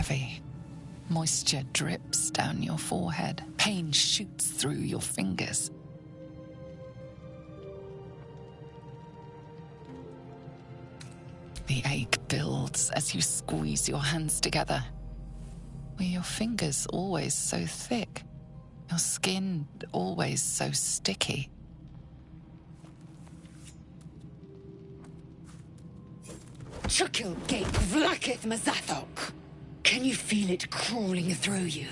heavy. Moisture drips down your forehead. Pain shoots through your fingers. The ache builds as you squeeze your hands together. Were your fingers always so thick? Your skin always so sticky? Chukil Gate Vlakith Mazathok! Can you feel it crawling through you?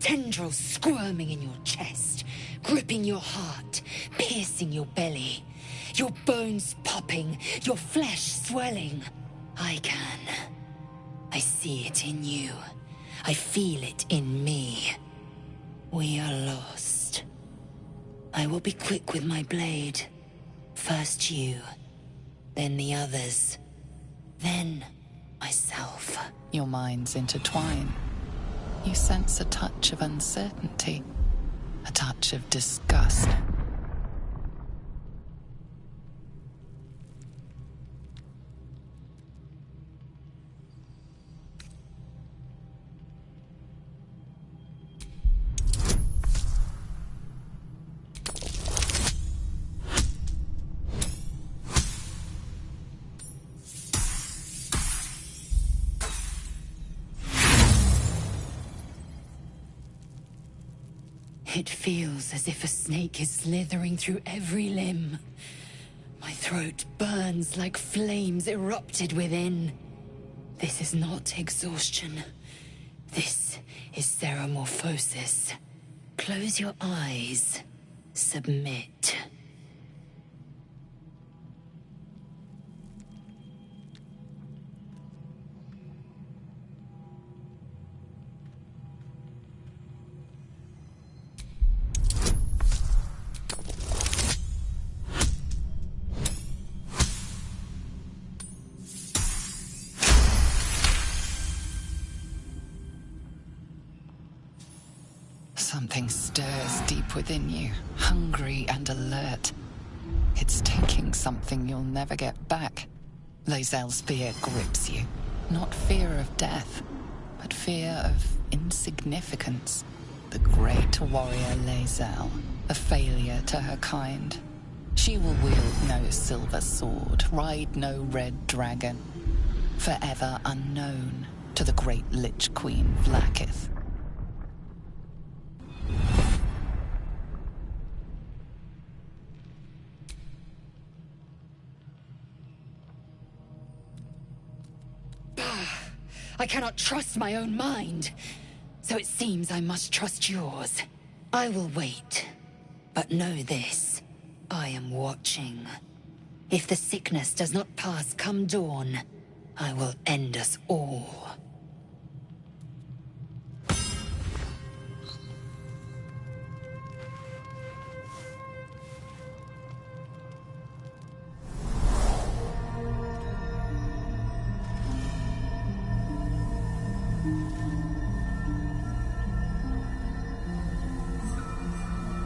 Tendrils squirming in your chest, gripping your heart, piercing your belly. Your bones popping, your flesh swelling. I can. I see it in you. I feel it in me. We are lost. I will be quick with my blade. First you, then the others, then myself. Your minds intertwine. You sense a touch of uncertainty, a touch of disgust. It feels as if a snake is slithering through every limb. My throat burns like flames erupted within. This is not exhaustion. This is ceremorphosis. Close your eyes. Submit. Something stirs deep within you, hungry and alert. It's taking something you'll never get back. Lae'zel's fear grips you. Not fear of death, but fear of insignificance. The great warrior Lae'zel, a failure to her kind. She will wield no silver sword, ride no red dragon. Forever unknown to the great Lich Queen Vlakith. I cannot trust my own mind, so it seems I must trust yours. I will wait, but know this, I am watching. If the sickness does not pass come dawn, I will end us all.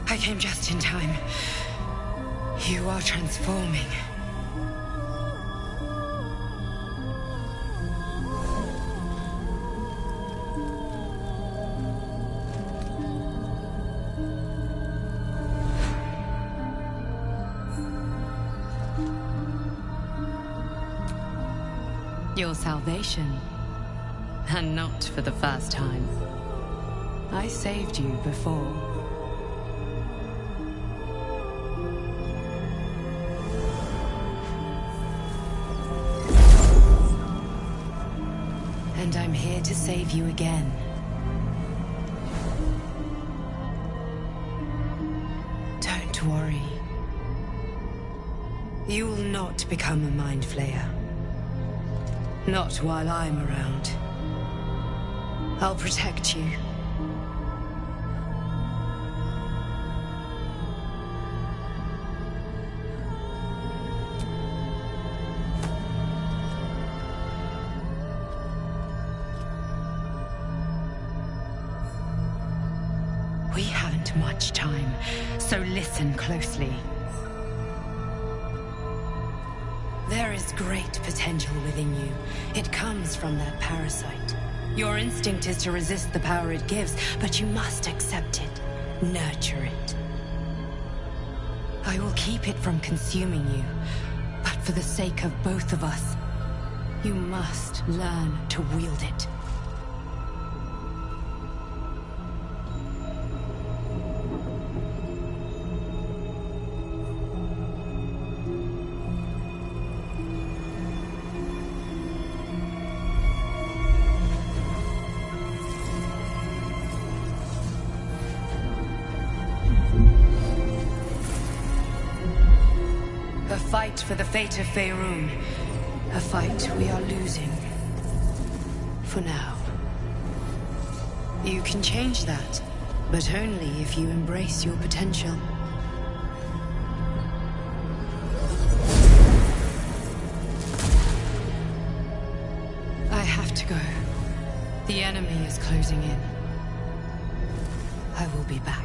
I came just in time. You are transforming. Your salvation. And not for the first time. I saved you before. And I'm here to save you again. Don't worry. You will not become a Mind Flayer. Not while I'm around. I'll protect you. We haven't much time, so listen closely. There is great potential within you. It comes from that parasite. Your instinct is to resist the power it gives, but you must accept it. Nurture it. I will keep it from consuming you, but for the sake of both of us, you must learn to wield it. A fight for the fate of Faerun. A fight we are losing. For now. You can change that, but only if you embrace your potential. I have to go. The enemy is closing in. I will be back.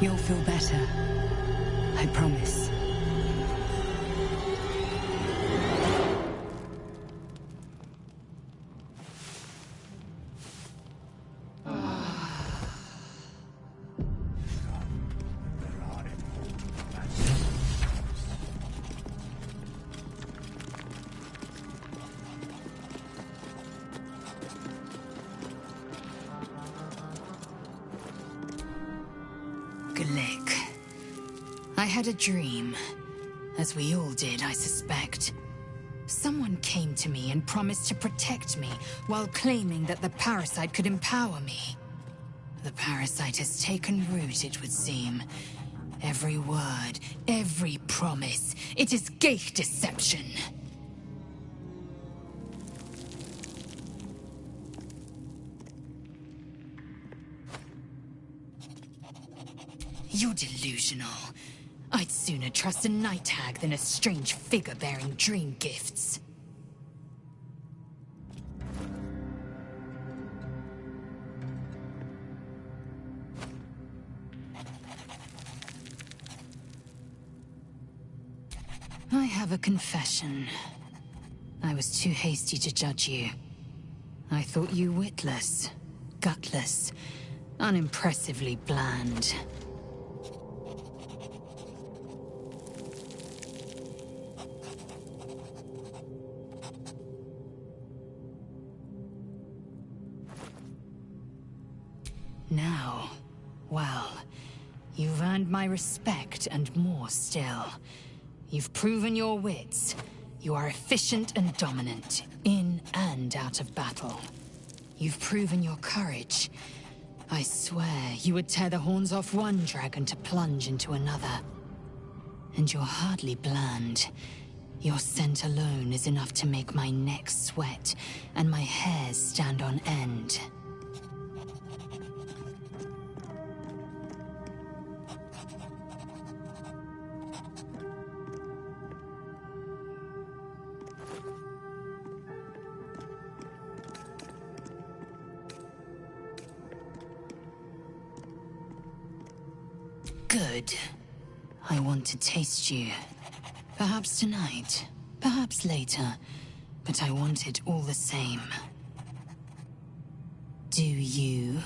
You'll feel better. I promise. I had a dream, as we all did, I suspect. Someone came to me and promised to protect me, while claiming that the parasite could empower me. The parasite has taken root, it would seem. Every word, every promise, it is Ghaik deception. You're delusional. I'd sooner trust a night hag than a strange figure bearing dream gifts. I have a confession. I was too hasty to judge you. I thought you witless, gutless, unimpressively bland. Now, well, you've earned my respect and more still. You've proven your wits. You are efficient and dominant, in and out of battle. You've proven your courage. I swear you would tear the horns off one dragon to plunge into another. And you're hardly bland. Your scent alone is enough to make my neck sweat and my hairs stand on end. Good. I want to taste you. Perhaps tonight, perhaps later, but I want it all the same. Do you?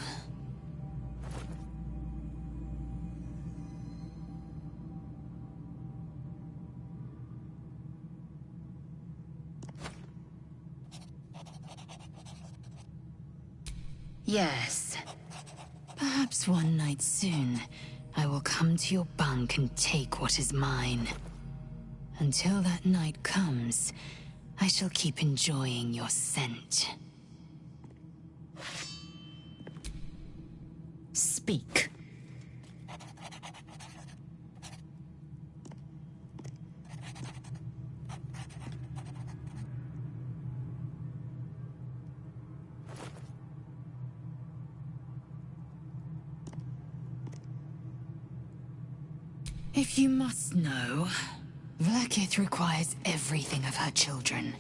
Yes. Perhaps one night soon, I will come to your bunk and take what is mine. Until that night comes, I shall keep enjoying your scent. Speak. If you must know, Vlaakith requires everything of her children.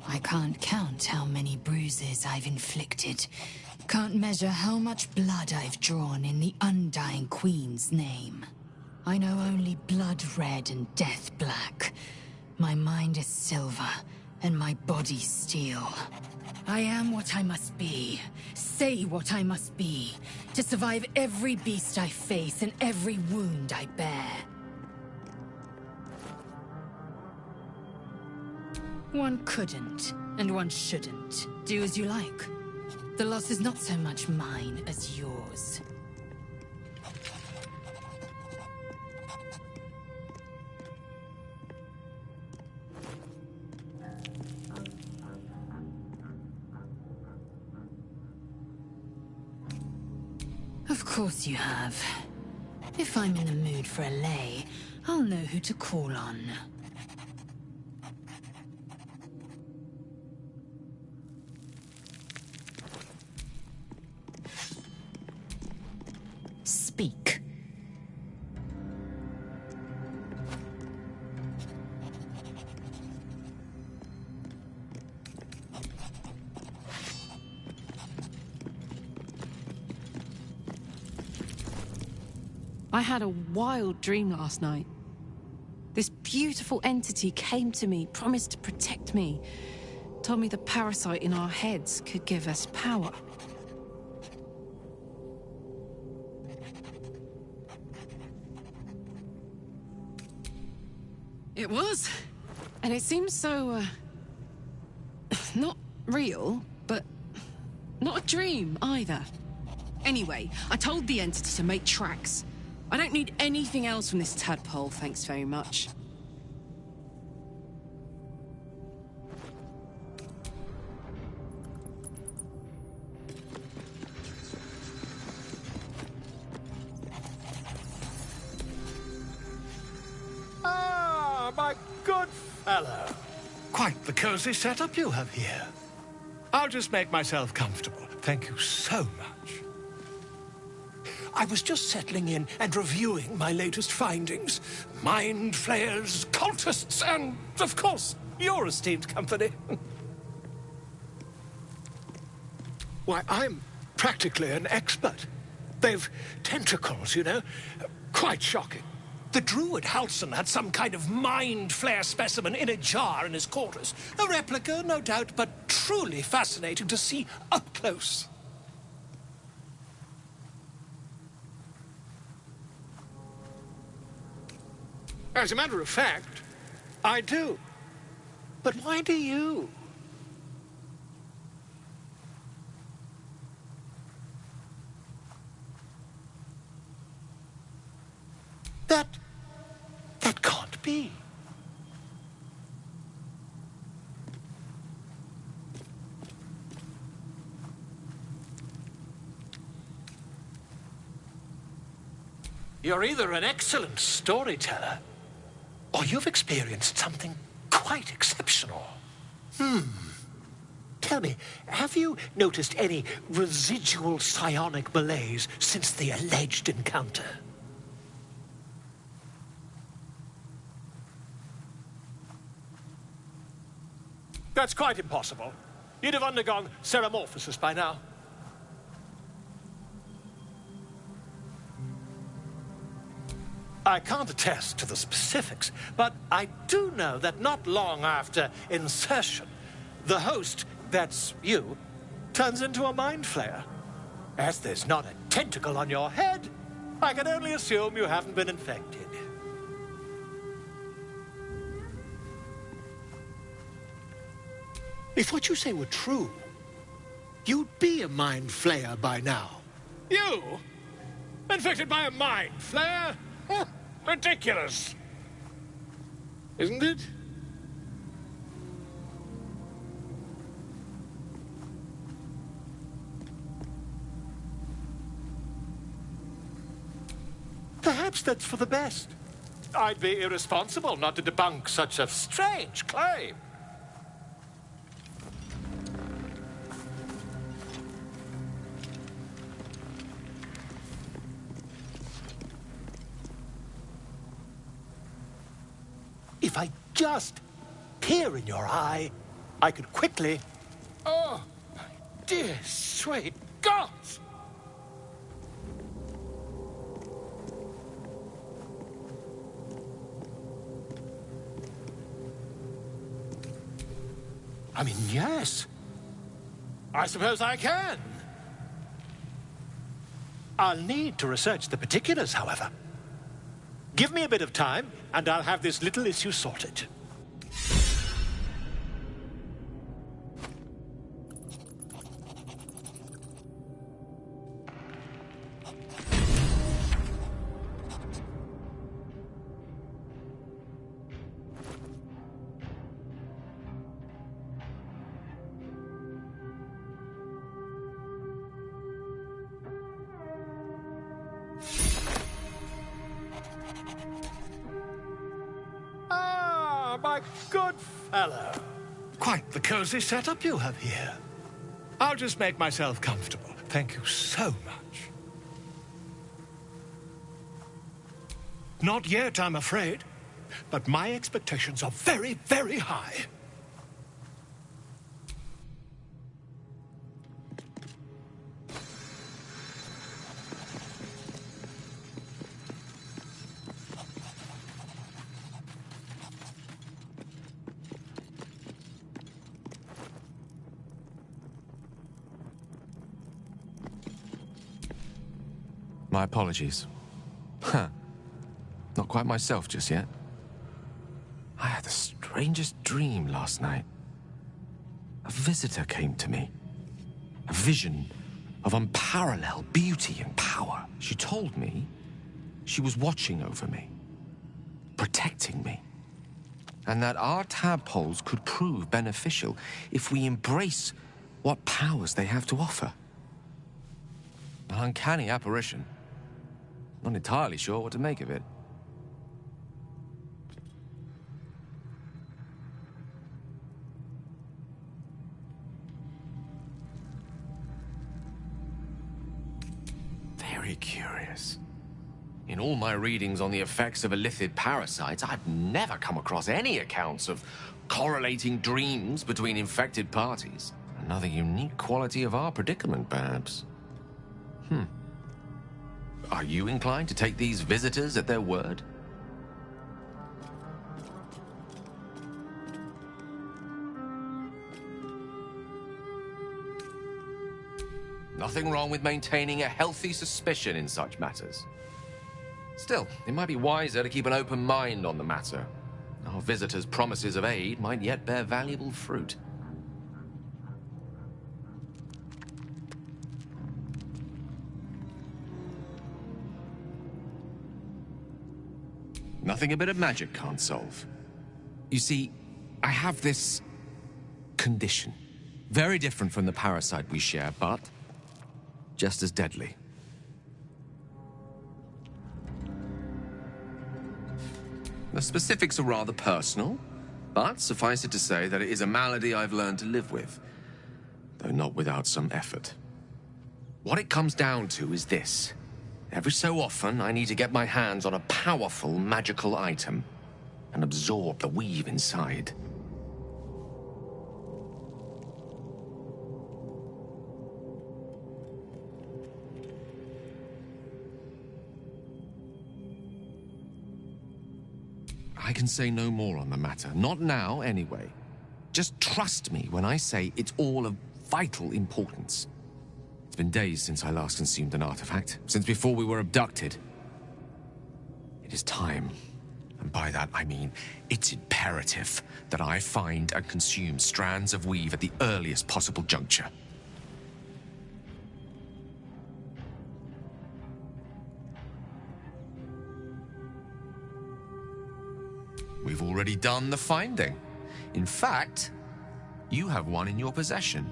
I can't count how many bruises I've inflicted, Can't measure how much blood I've drawn in the Undying Queen's name. I know only blood red and death black. My mind is silver, and my body steel. I am what I must be, say what I must be, to survive every beast I face and every wound I bear. One couldn't, and one shouldn't. Do as you like. The loss is not so much mine as yours. Of course you have. If I'm in the mood for a lay, I'll know who to call on. Speak. I had a wild dream last night. This beautiful entity came to me, promised to protect me, told me the parasite in our heads could give us power. It was. And it seems so, not real, but not a dream either. Anyway, I told the entity to make tracks. I don't need anything else from this tadpole, thanks very much. Ah, my good fellow. Quite the cozy setup you have here. I'll just make myself comfortable. Thank you so much. I was just settling in and reviewing my latest findings. Mind flayers, cultists, and, of course, your esteemed company. Why, I'm practically an expert. They've tentacles, you know. Quite shocking. The druid Halson had some kind of mind flayer specimen in a jar in his quarters. A replica, no doubt, but truly fascinating to see up close. As a matter of fact, I do. But why do you? That can't be. You're either an excellent storyteller, or you've experienced something quite exceptional. Tell me, have you noticed any residual psionic malaise since the alleged encounter? That's quite impossible. You'd have undergone ceramorphosis by now. I can't attest to the specifics, but I do know that not long after insertion, the host, that's you, turns into a mind flayer. As there's not a tentacle on your head, I can only assume you haven't been infected. If what you say were true, you'd be a mind flayer by now. You? Infected by a mind flayer? Ridiculous. Isn't it? Perhaps that's for the best. I'd be irresponsible not to debunk such a strange claim. If I just peer in your eye, I could quickly... Oh, my dear, sweet God! chance. I mean, yes. I suppose I can. I'll need to research the particulars, however. Give me a bit of time, and I'll have this little issue sorted. My good fellow. Quite the cozy setup you have here. I'll just make myself comfortable. Thank you so much. Not yet, I'm afraid. But my expectations are very, very high. My apologies. Huh. Not quite myself just yet. I had the strangest dream last night. A visitor came to me. A vision of unparalleled beauty and power. She told me she was watching over me, protecting me, and that our tadpoles could prove beneficial if we embrace what powers they have to offer. An uncanny apparition. Not entirely sure what to make of it. Very curious. In all my readings on the effects of illithid parasites, I've never come across any accounts of correlating dreams between infected parties. Another unique quality of our predicament, perhaps. Are you inclined to take these visitors at their word? Nothing wrong with maintaining a healthy suspicion in such matters. Still, it might be wiser to keep an open mind on the matter. Our visitors' promises of aid might yet bear valuable fruit. Nothing a bit of magic can't solve. You see, I have this condition. Very different from the parasite we share, but just as deadly. The specifics are rather personal, but suffice it to say that it is a malady I've learned to live with, though not without some effort. What it comes down to is this. Every so often, I need to get my hands on a powerful magical item and absorb the weave inside. I can say no more on the matter. Not now, anyway. Just trust me when I say it's all of vital importance. It's been days since I last consumed an artifact, since before we were abducted. It is time, and by that I mean it's imperative that I find and consume strands of weave at the earliest possible juncture. We've already done the finding. In fact, you have one in your possession.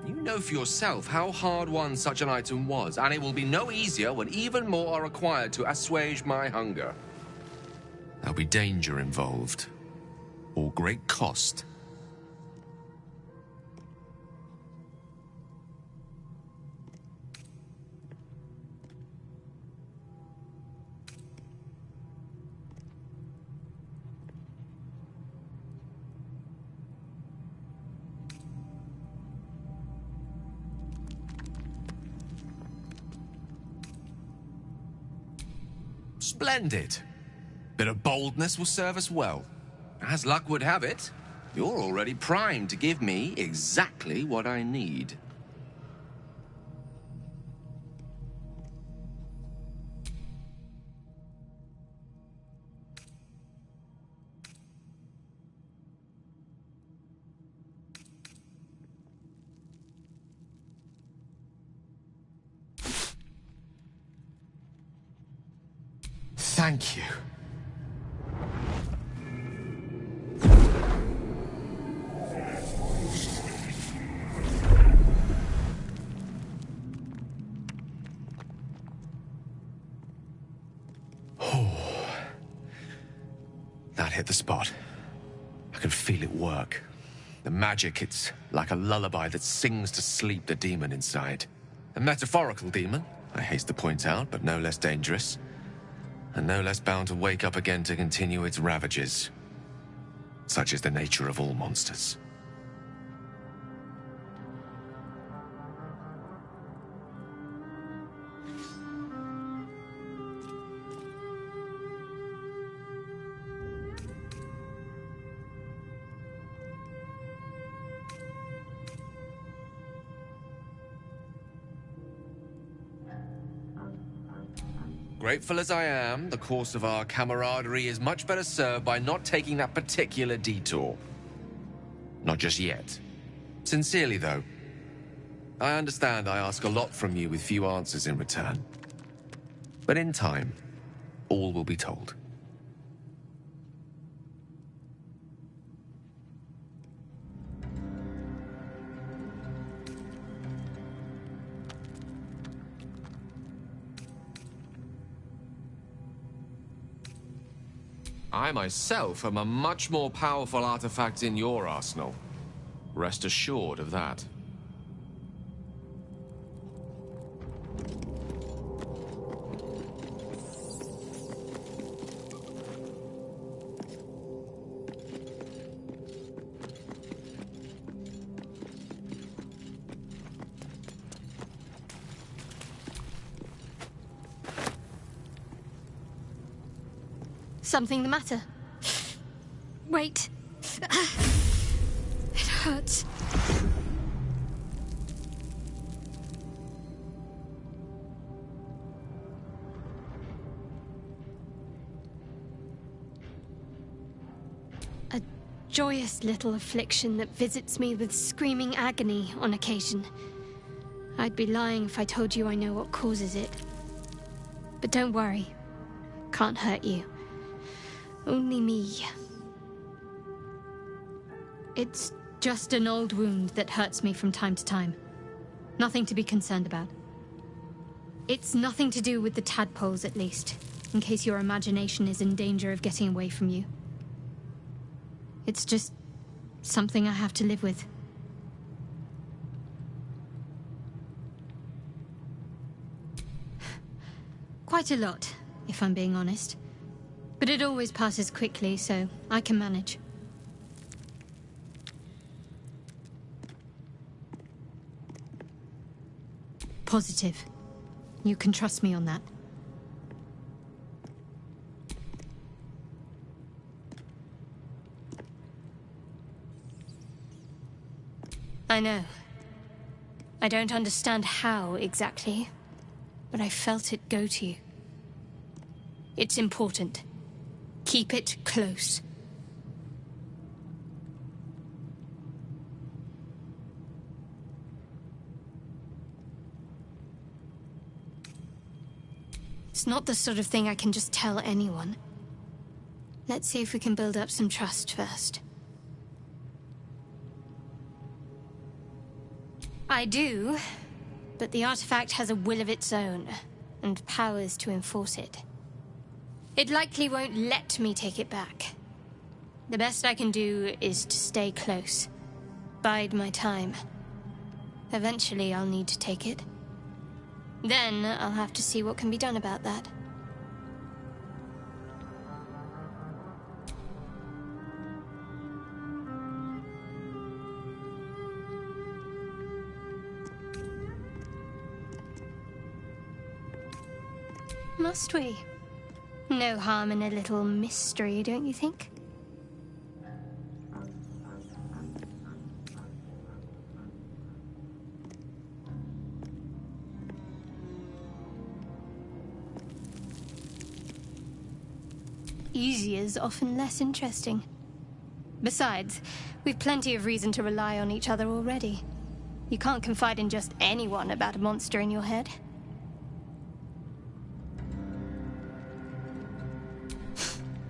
You know for yourself how hard-won such an item was, and it will be no easier when even more are required to assuage my hunger. There'll be danger involved, or great cost. Splendid. Bit of boldness will serve us well. As luck would have it, you're already primed to give me exactly what I need. Thank you. That hit the spot. I can feel it work. The magic, it's like a lullaby that sings to sleep the demon inside. A metaphorical demon, I haste to point out, but no less dangerous. And no less bound to wake up again to continue its ravages. Such is the nature of all monsters. Grateful as I am, the course of our camaraderie is much better served by not taking that particular detour. Not just yet. Sincerely, though. I understand I ask a lot from you with few answers in return. But in time, all will be told. I myself am a much more powerful artifact in your arsenal. Rest assured of that. Something the matter? Wait. It hurts. A joyous little affliction that visits me with screaming agony on occasion. I'd be lying if I told you I know what causes it. But don't worry. Can't hurt you. Only me. It's just an old wound that hurts me from time to time. Nothing to be concerned about. It's nothing to do with the tadpoles, at least, in case your imagination is in danger of getting away from you. It's just something I have to live with. Quite a lot, if I'm being honest. But it always passes quickly, so I can manage. Positive. You can trust me on that. I know. I don't understand how exactly, but I felt it go to you. It's important. Keep it close. It's not the sort of thing I can just tell anyone. Let's see if we can build up some trust first. I do, but the artifact has a will of its own, and powers to enforce it. It likely won't let me take it back. The best I can do is to stay close. Bide my time. Eventually I'll need to take it. Then I'll have to see what can be done about that. Must we? No harm in a little mystery, don't you think? Easier's often less interesting. Besides, we've plenty of reason to rely on each other already. You can't confide in just anyone about a monster in your head.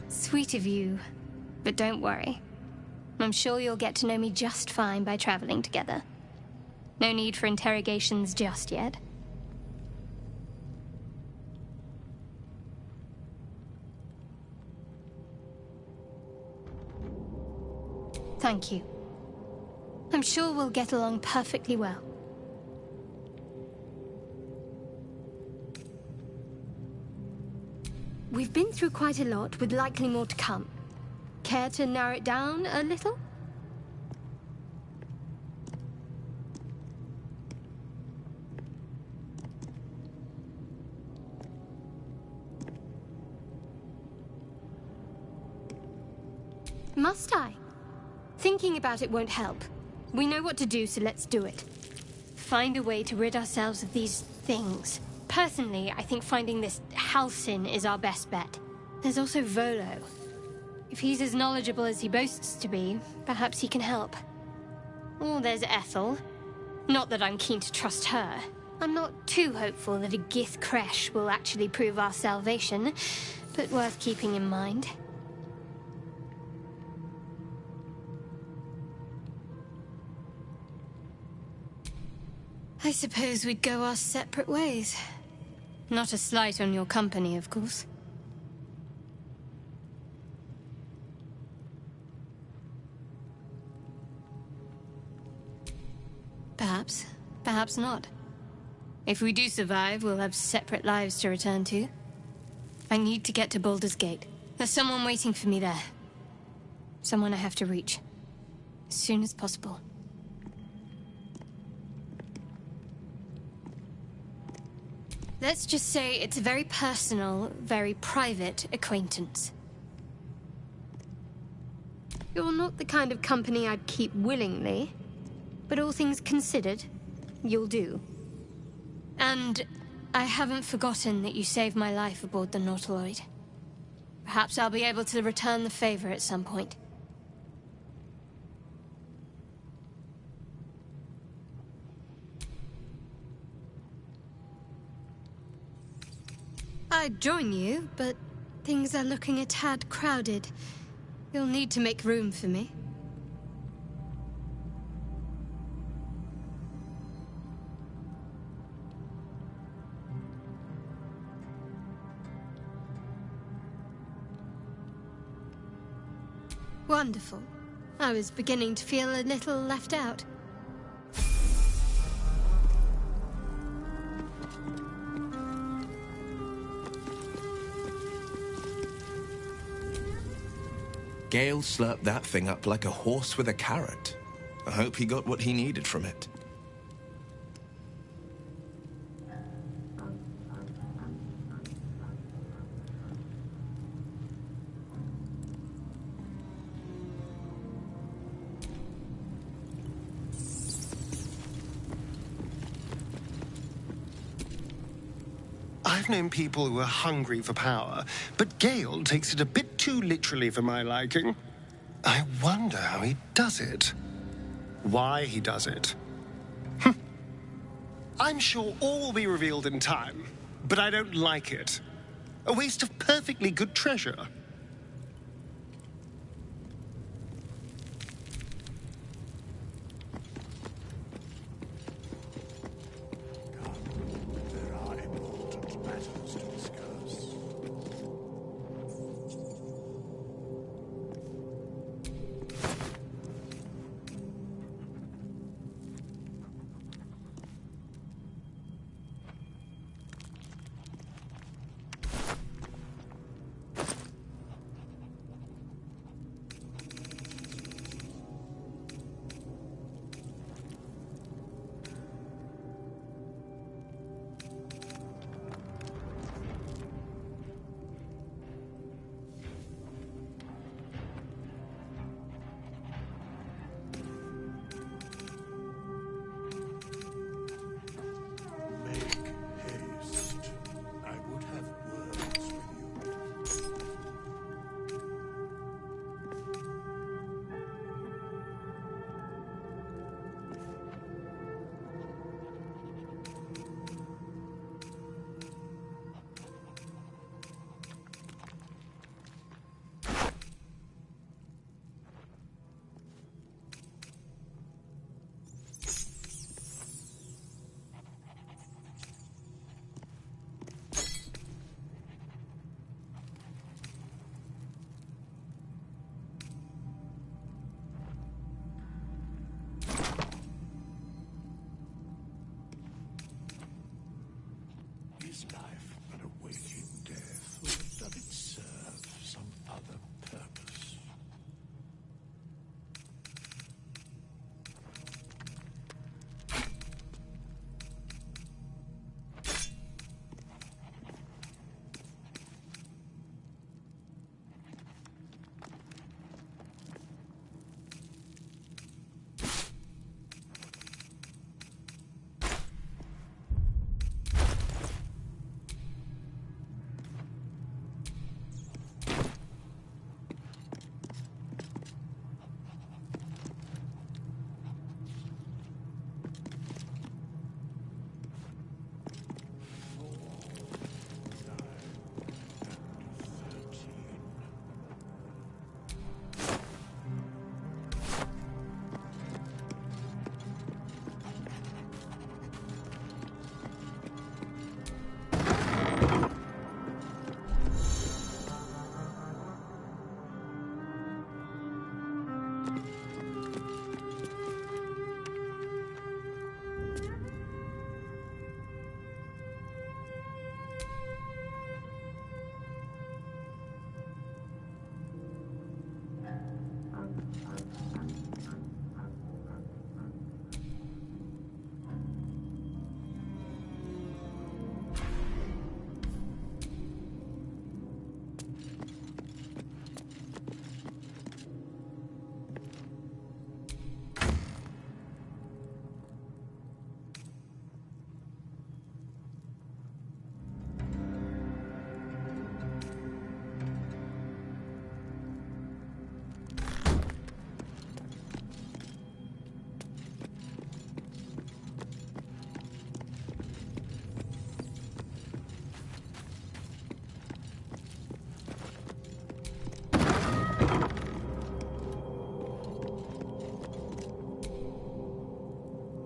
Sweet of you, but don't worry. I'm sure you'll get to know me just fine by traveling together. No need for interrogations just yet. Thank you. I'm sure we'll get along perfectly well. We've been through quite a lot, with likely more to come. Care to narrow it down a little? Must I? Thinking about it won't help. We know what to do, so let's do it. Find a way to rid ourselves of these things. Personally, I think finding this Halcyon is our best bet. There's also Volo. If he's as knowledgeable as he boasts to be, perhaps he can help. Or there's Ethel. Not that I'm keen to trust her. I'm not too hopeful that a Gith Kresh will actually prove our salvation, but worth keeping in mind. I suppose we'd go our separate ways. Not a slight on your company, of course. Perhaps. Perhaps not. If we do survive, we'll have separate lives to return to. I need to get to Baldurs Gate. There's someone waiting for me there. Someone I have to reach. As soon as possible. Let's just say it's a very personal, very private acquaintance. You're not the kind of company I'd keep willingly, but all things considered, you'll do. And I haven't forgotten that you saved my life aboard the Nautiloid. Perhaps I'll be able to return the favor at some point. I'd join you, but things are looking a tad crowded. You'll need to make room for me. Wonderful. I was beginning to feel a little left out. Gale slurped that thing up like a horse with a carrot. I hope he got what he needed from it. I've known people who are hungry for power, but Gale takes it a bit too literally for my liking. I wonder how he does it. Why he does it. I'm sure all will be revealed in time, but I don't like it. A waste of perfectly good treasure. this life but a waiting death, or does it serve some other purpose?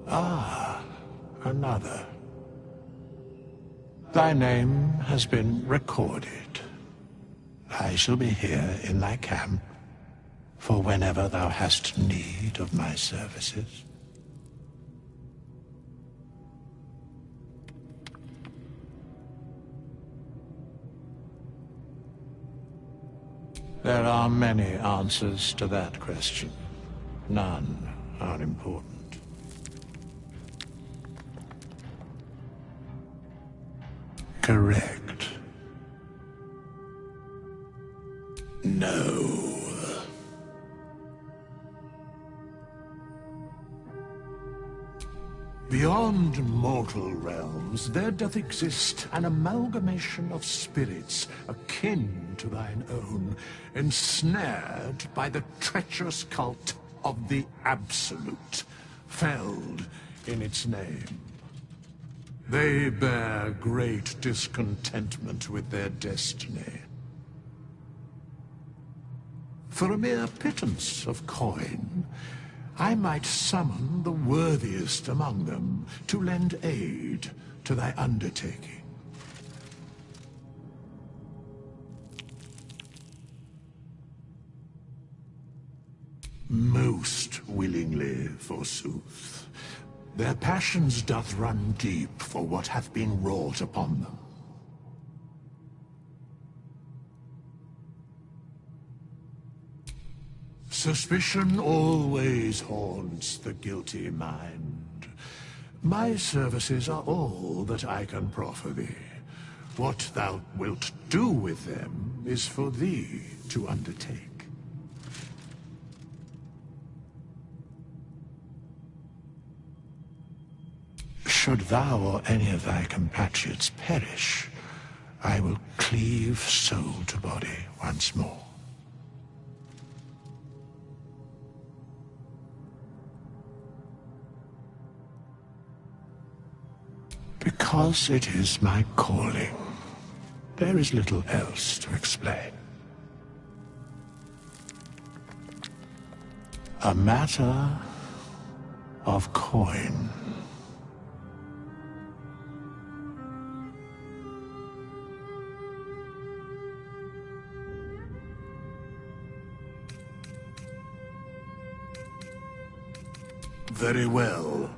Ah, another. Thy name has been recorded. I shall be here in thy camp for whenever thou hast need of my services. There are many answers to that question. None are important. Correct. No. Beyond mortal realms, there doth exist an amalgamation of spirits akin to thine own, ensnared by the treacherous cult of the Absolute, felled in its name. They bear great discontentment with their destiny. For a mere pittance of coin, I might summon the worthiest among them to lend aid to thy undertaking. Most willingly, forsooth. Their passions doth run deep for what hath been wrought upon them. Suspicion always haunts the guilty mind. My services are all that I can proffer thee. What thou wilt do with them is for thee to undertake. Should thou or any of thy compatriots perish, I will cleave soul to body once more. Because it is my calling, there is little else to explain. A matter of coin. Very well.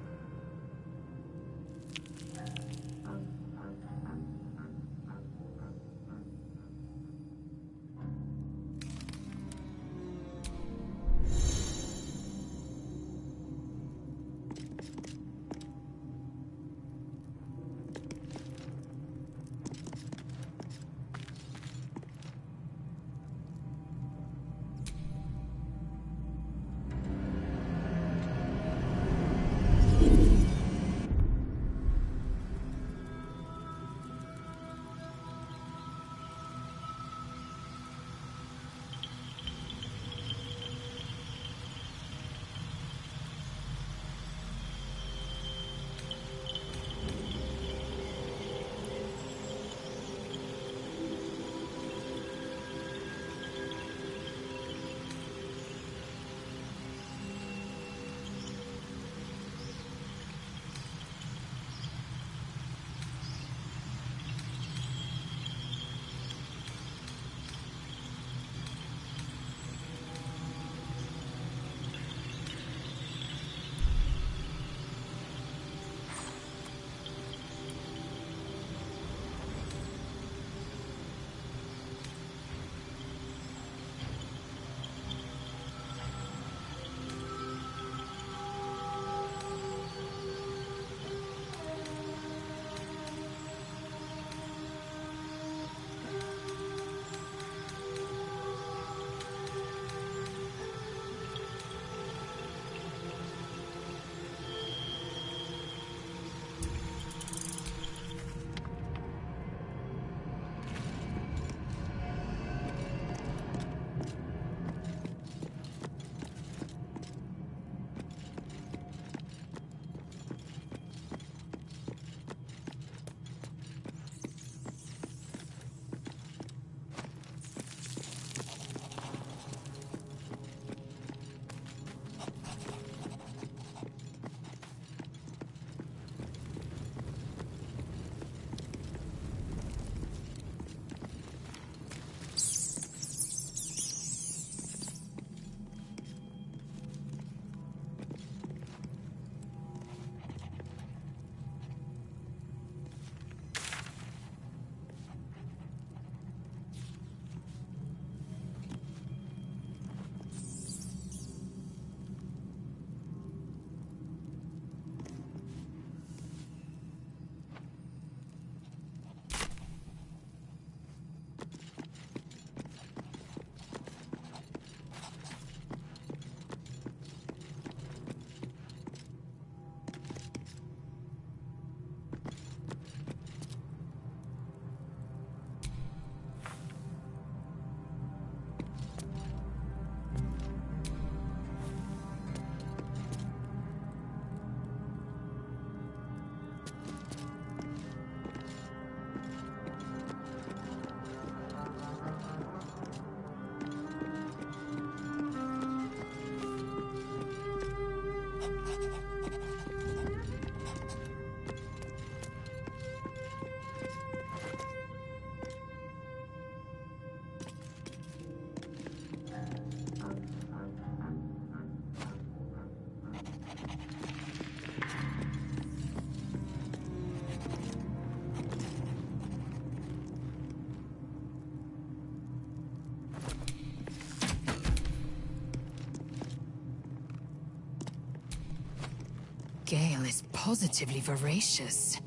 is positively voracious.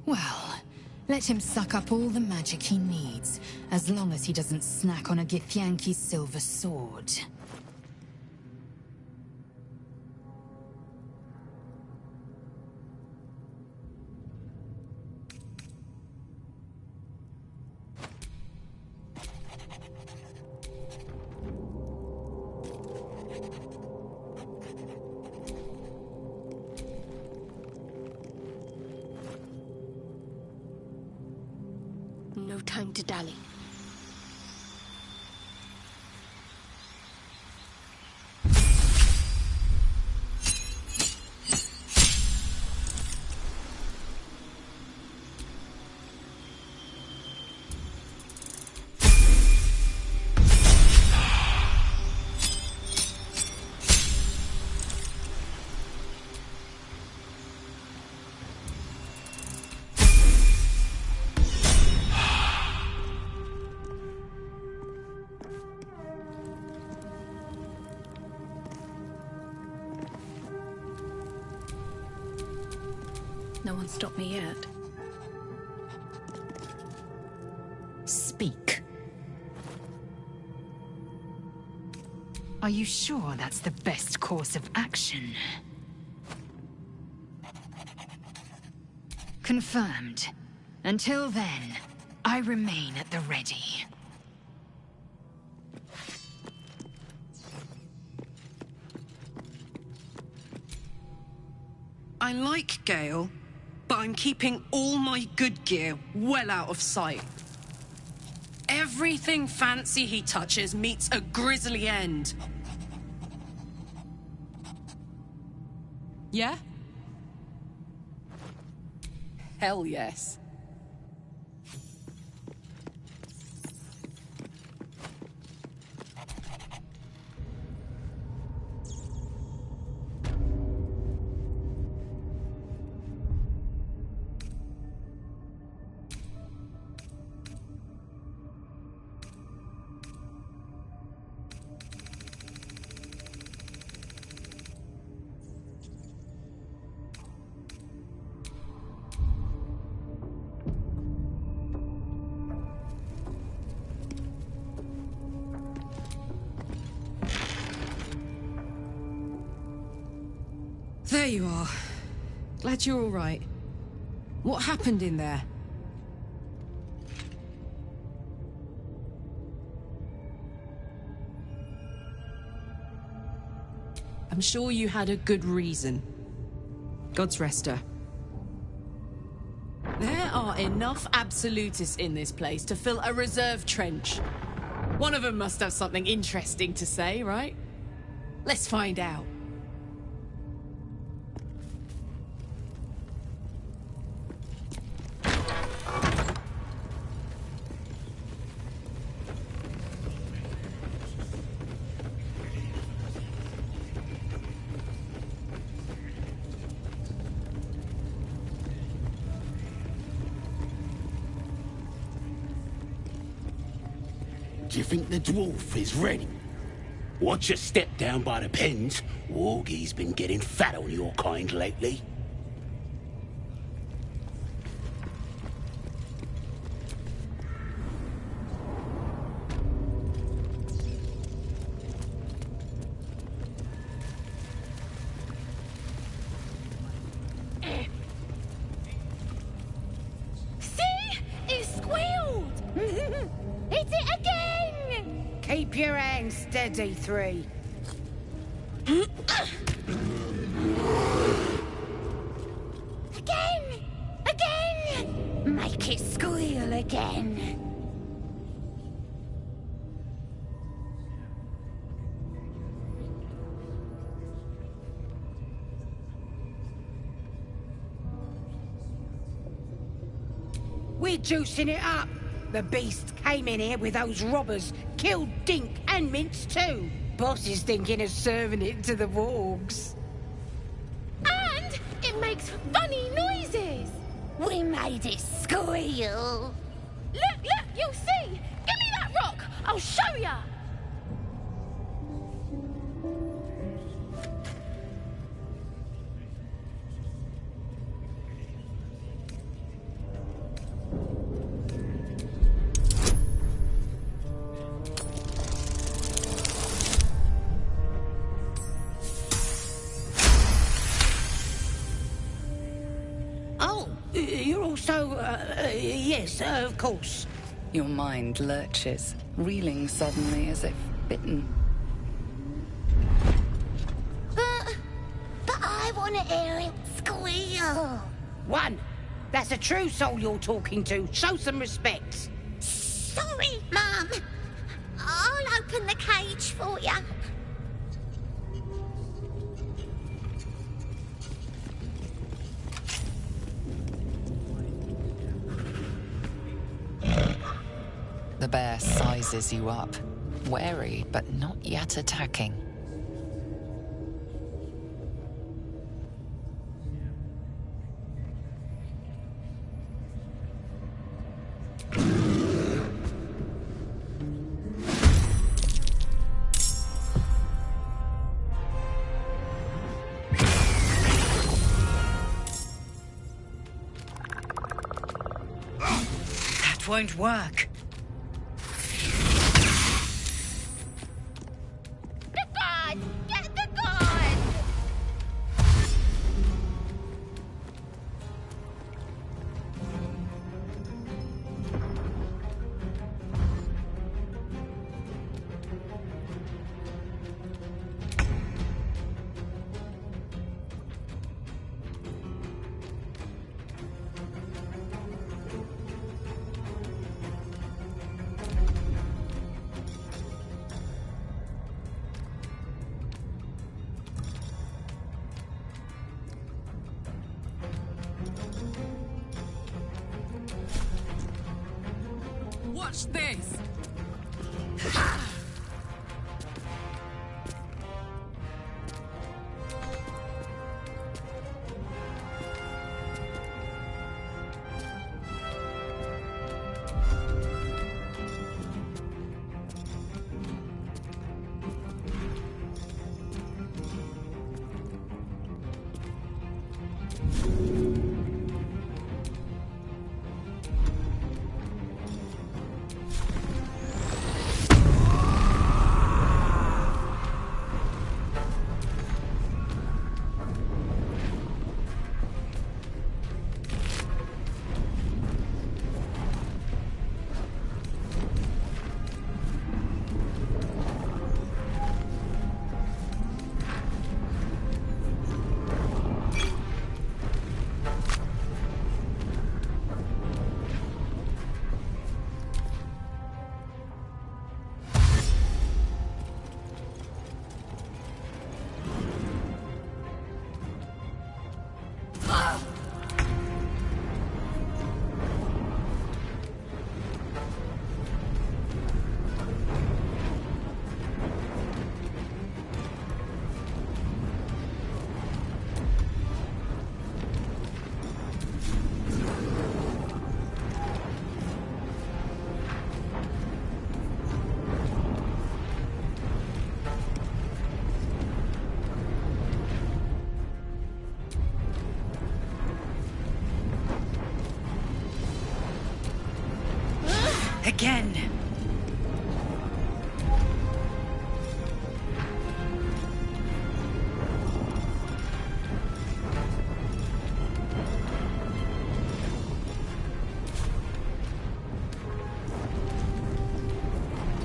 Well, let him suck up all the magic he needs, as long as he doesn't snack on a Githyanki's silver sword. No time to dally. No one stopped me yet. Speak. Are you sure that's the best course of action? Confirmed. Until then, I remain at the ready. I like Gale, but I'm keeping all my good gear well out of sight. Everything fancy he touches meets a grisly end. Yeah? Hell yes. There you are. Glad you're all right. What happened in there? I'm sure you had a good reason. God's rester. There are enough absolutists in this place to fill a reserve trench. One of them must have something interesting to say, right? Let's find out. Do you think the dwarf is ready? Watch your step down by the pens. Wargie's been getting fat on your kind lately. See? It squealed! Hit it again! Keep your hands steady, 3. Again! Again! Make it squeal again. We're juicing it up. The beast came in here with those robbers, killed Dink and Mince too. Boss is thinking of serving it to the wargs. And it makes funny noises! We made it squeal. Look, you'll see! Give me that rock! I'll show ya! Yes, of course. Your mind lurches, reeling suddenly as if bitten. But I want to hear him squeal. One, that's a true soul you're talking to. Show some respect. Sorry, Mum. I'll open the cage for you. The bear sizes you up, wary but not yet attacking. That won't work. The gun! Get the gun! Watch this! Again.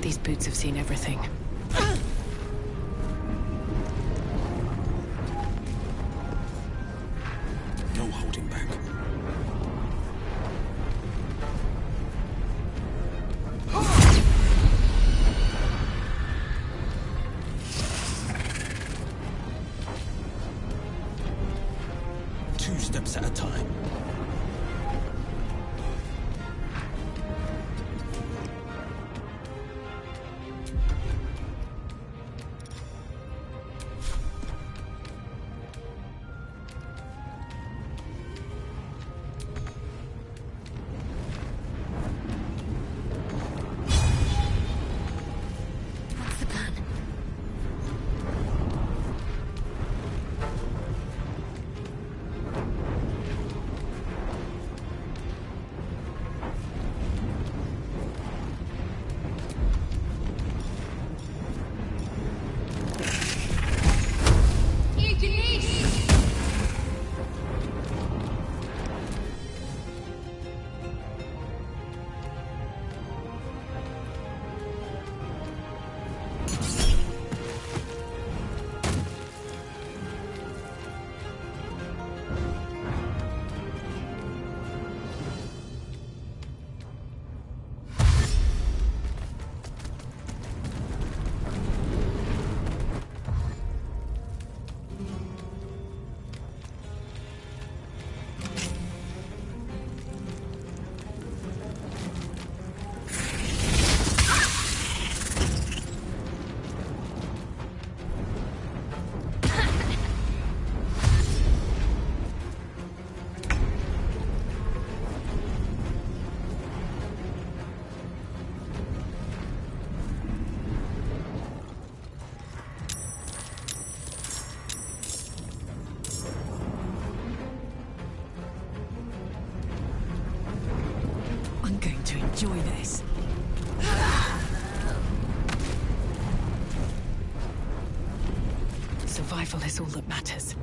These boots have seen everything. No holding back. Two steps at a time. enjoy this. Survival is all that matters.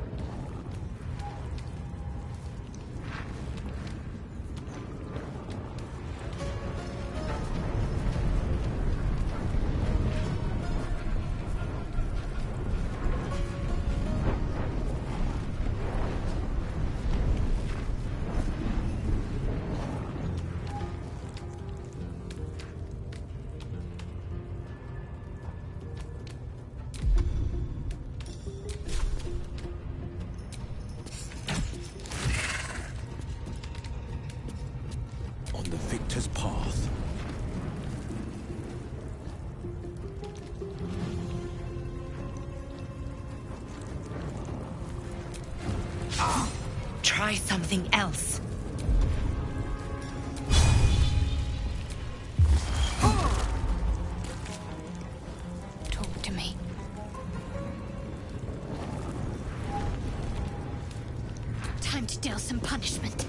On the victor's path. Try something else. Talk to me. Time to deal some punishment.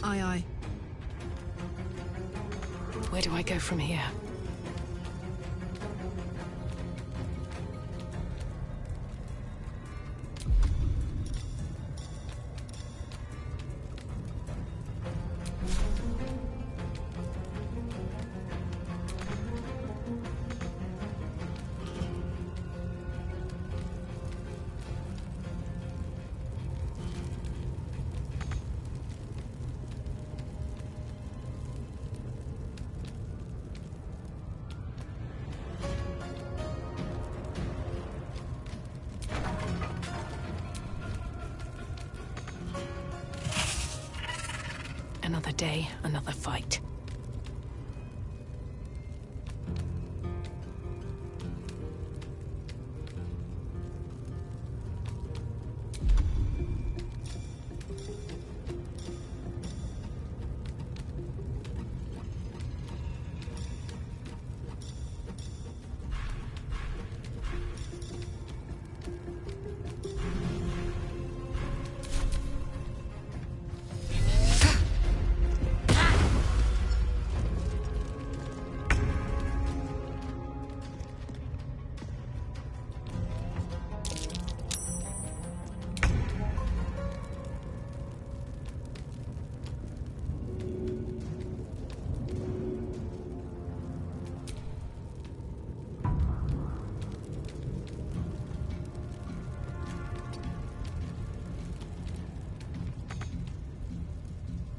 Aye, aye. Where do I go from here? Another day, another fight.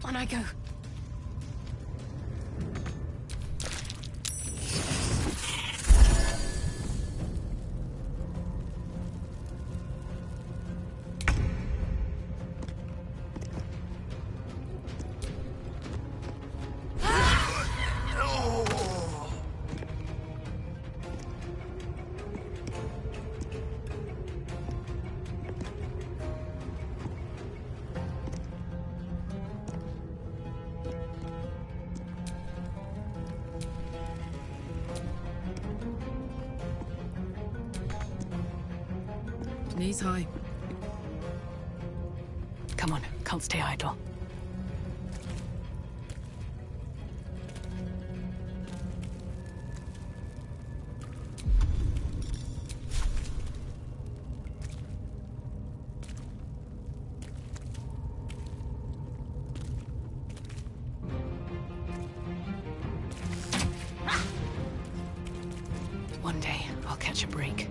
On I go. Knees high. Come on, can't stay idle. One day, I'll catch a break.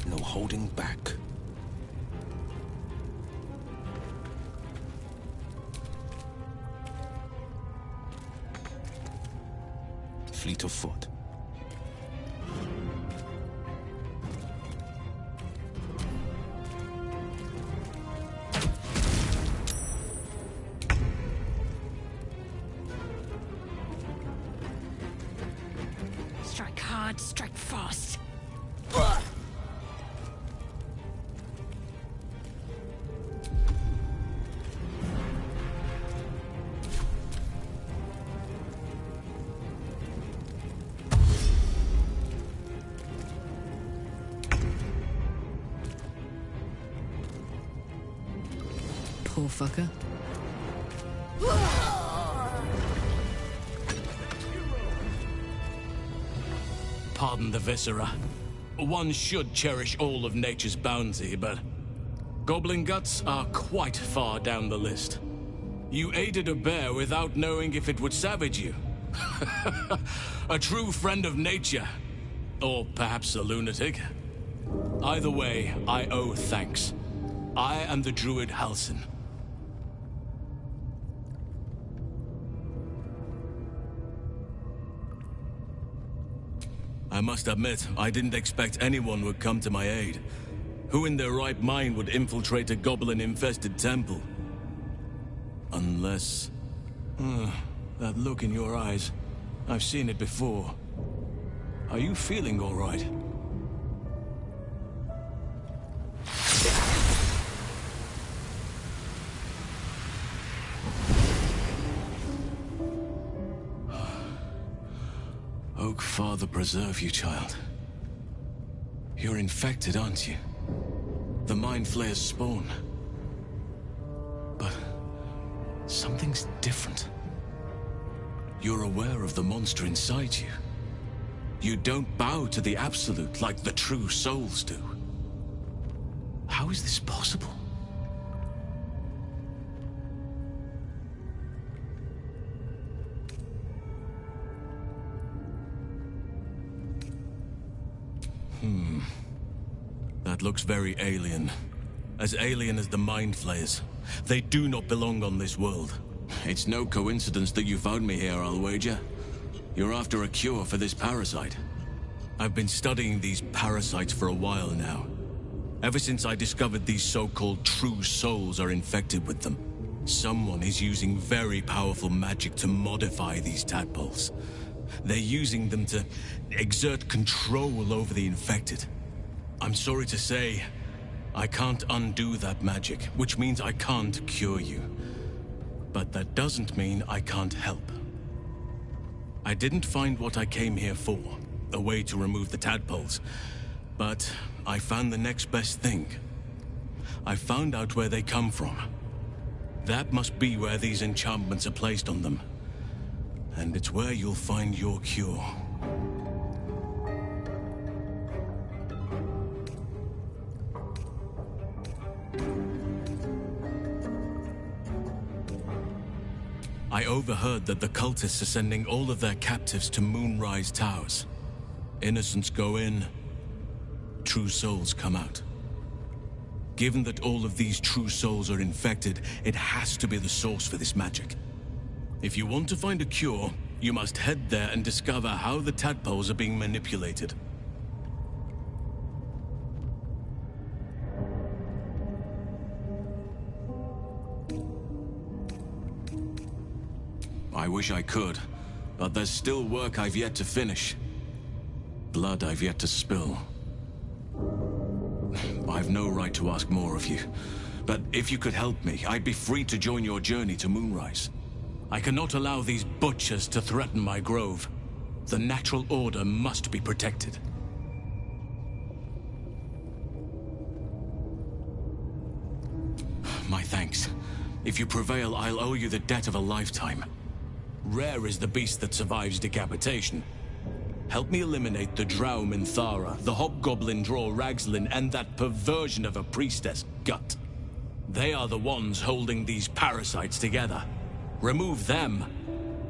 No holding back. Fleet of foot. Strike hard, strike fast. Poor fucker. Pardon the viscera. One should cherish all of nature's bounty, but goblin guts are quite far down the list. You aided a bear without knowing if it would savage you. A true friend of nature. Or perhaps a lunatic. Either way, I owe thanks. I am the druid Halsin. I must admit, I didn't expect anyone would come to my aid. Who in their right mind would infiltrate a goblin-infested temple? Unless... that look in your eyes. I've seen it before. Are you feeling all right? Oak Father preserve you, child. You're infected, aren't you? The Mind Flayer's spawn. But something's different. You're aware of the monster inside you. You don't bow to the Absolute like the true souls do. How is this possible? That looks very alien. As alien as the Mind Flayers. They do not belong on this world. It's no coincidence that you found me here, I'll wager. You're after a cure for this parasite. I've been studying these parasites for a while now. Ever since I discovered these so-called true souls are infected with them. Someone is using very powerful magic to modify these tadpoles. They're using them to exert control over the infected. I'm sorry to say, I can't undo that magic, which means I can't cure you. But that doesn't mean I can't help. I didn't find what I came here for, a way to remove the tadpoles, but I found the next best thing. I found out where they come from. That must be where these enchantments are placed on them. And it's where you'll find your cure. I overheard that the cultists are sending all of their captives to Moonrise Towers. Innocents go in, true souls come out. Given that all of these true souls are infected, it has to be the source for this magic. If you want to find a cure, you must head there and discover how the tadpoles are being manipulated. I wish I could, but there's still work I've yet to finish. Blood I've yet to spill. I've no right to ask more of you, but if you could help me, I'd be free to join your journey to Moonrise. I cannot allow these butchers to threaten my grove. The natural order must be protected. My thanks. If you prevail, I'll owe you the debt of a lifetime. Rare is the beast that survives decapitation. Help me eliminate the Drow Minthara, the Hobgoblin Draw Ragslin, and that perversion of a priestess, Gut. They are the ones holding these parasites together. Remove them,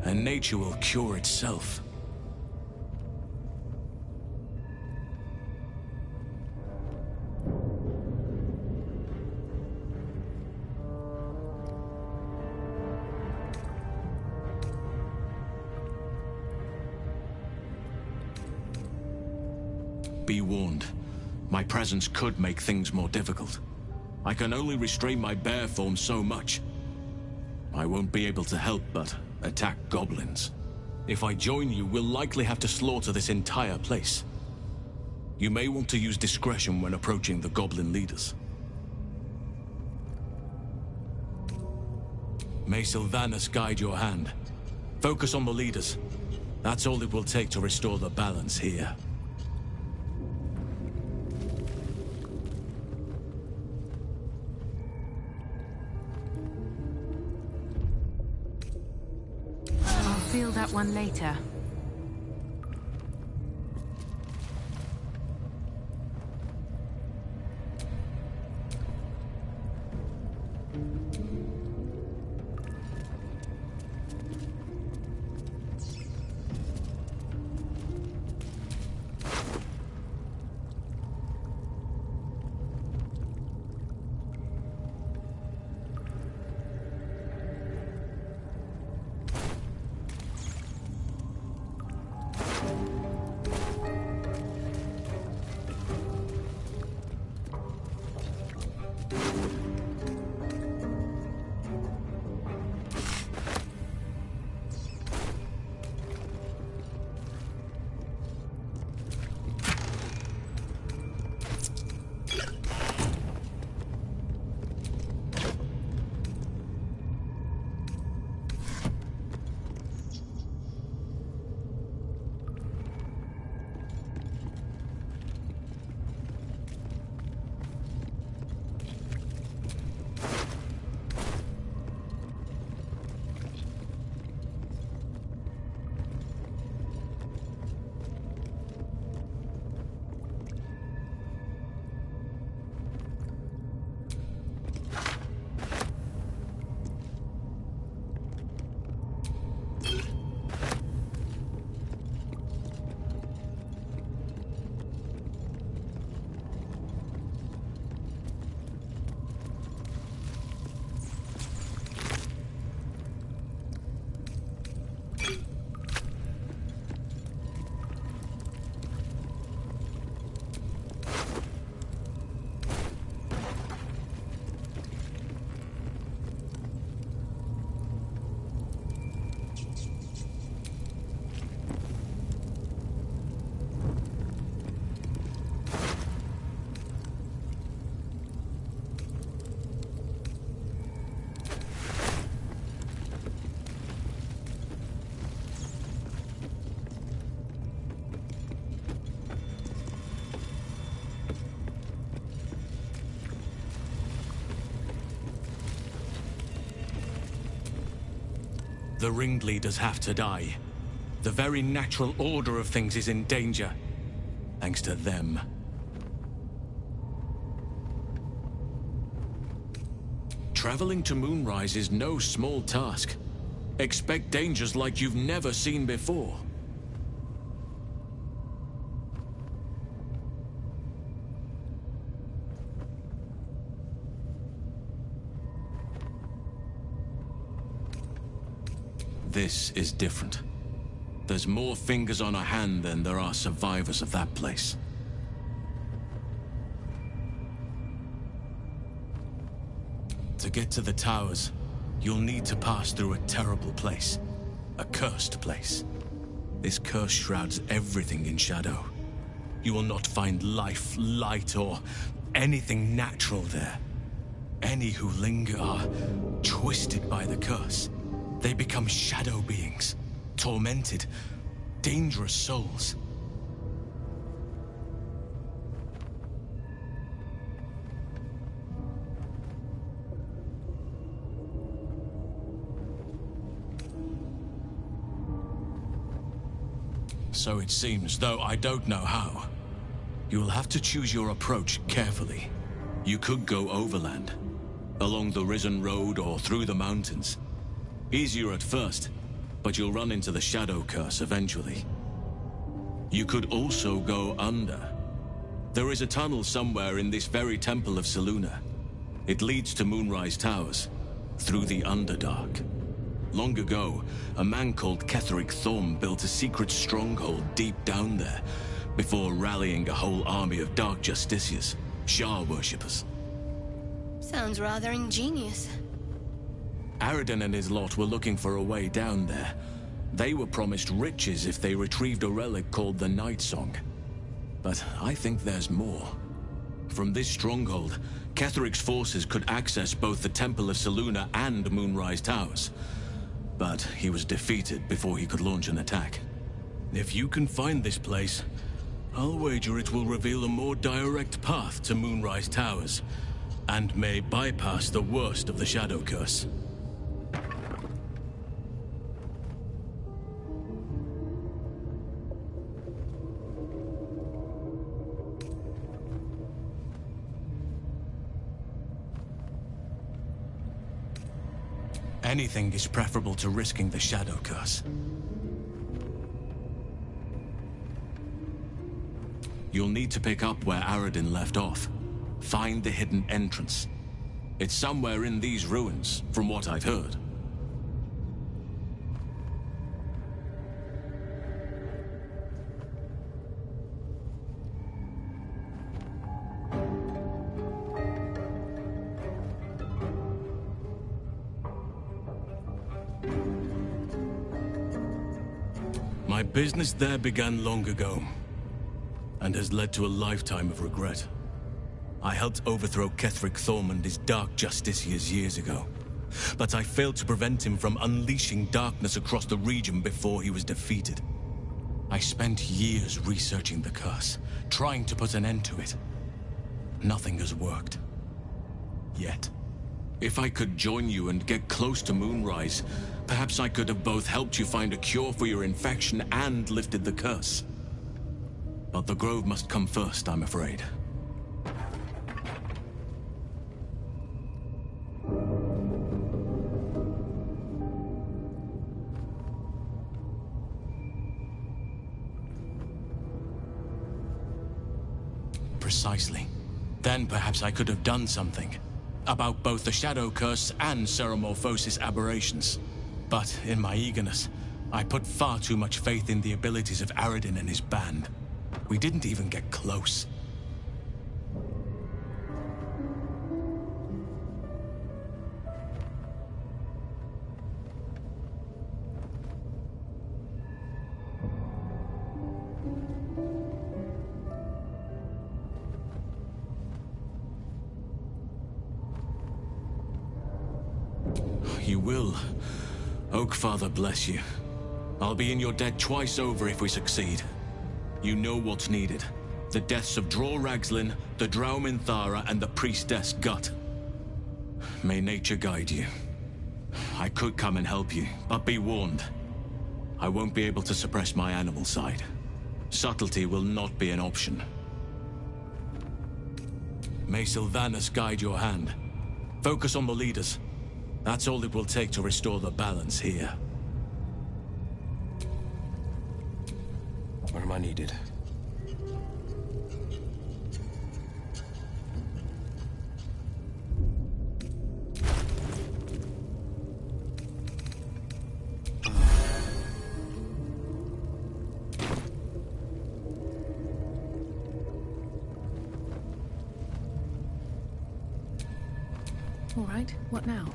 and nature will cure itself. Be warned. My presence could make things more difficult. I can only restrain my bear form so much. I won't be able to help but attack goblins. If I join you, we'll likely have to slaughter this entire place. You may want to use discretion when approaching the goblin leaders. May Sylvanas guide your hand. Focus on the leaders. That's all it will take to restore the balance here. Feel that one later. The ringleaders have to die. The very natural order of things is in danger, thanks to them. Traveling to Moonrise is no small task. Expect dangers like you've never seen before. This is different. There's more fingers on a hand than there are survivors of that place. To get to the towers, you'll need to pass through a terrible place. A cursed place. This curse shrouds everything in shadow. You will not find life, light, or anything natural there. Any who linger are twisted by the curse. They become shadow beings, tormented, dangerous souls. So it seems, though I don't know how. You will have to choose your approach carefully. You could go overland, along the Risen Road or through the mountains. Easier at first, but you'll run into the Shadow Curse eventually. You could also go under. There is a tunnel somewhere in this very Temple of Selûne. It leads to Moonrise Towers, through the Underdark. Long ago, a man called Ketheric Thorm built a secret stronghold deep down there, before rallying a whole army of Dark Justiciars, Shah worshippers. Sounds rather ingenious. Aradin and his lot were looking for a way down there. They were promised riches if they retrieved a relic called the Night Song. But I think there's more. From this stronghold, Ketheric's forces could access both the Temple of Selûne and Moonrise Towers. But he was defeated before he could launch an attack. If you can find this place, I'll wager it will reveal a more direct path to Moonrise Towers, and may bypass the worst of the Shadow Curse. Anything is preferable to risking the Shadow Curse. You'll need to pick up where Aradin left off. Find the hidden entrance. It's somewhere in these ruins, from what I've heard. My business there began long ago, and has led to a lifetime of regret. I helped overthrow Ketheric Thorm and his Dark Justiciars years ago, but I failed to prevent him from unleashing darkness across the region before he was defeated. I spent years researching the curse, trying to put an end to it. Nothing has worked. Yet. If I could join you and get close to Moonrise, perhaps I could have both helped you find a cure for your infection and lifted the curse. But the Grove must come first, I'm afraid. Precisely. Then perhaps I could have done something. About both the Shadow Curse and Ceremorphosis aberrations. But in my eagerness, I put far too much faith in the abilities of Aradin and his band. We didn't even get close. You will. Oakfather bless you. I'll be in your debt twice over if we succeed. You know what's needed. The deaths of Dror Ragzlin, the Drow Minthara, and the Priestess Gut. May nature guide you. I could come and help you, but be warned. I won't be able to suppress my animal side. Subtlety will not be an option. May Sylvanus guide your hand. Focus on the leaders. That's all it will take to restore the balance here. Where am I needed? All right, what now?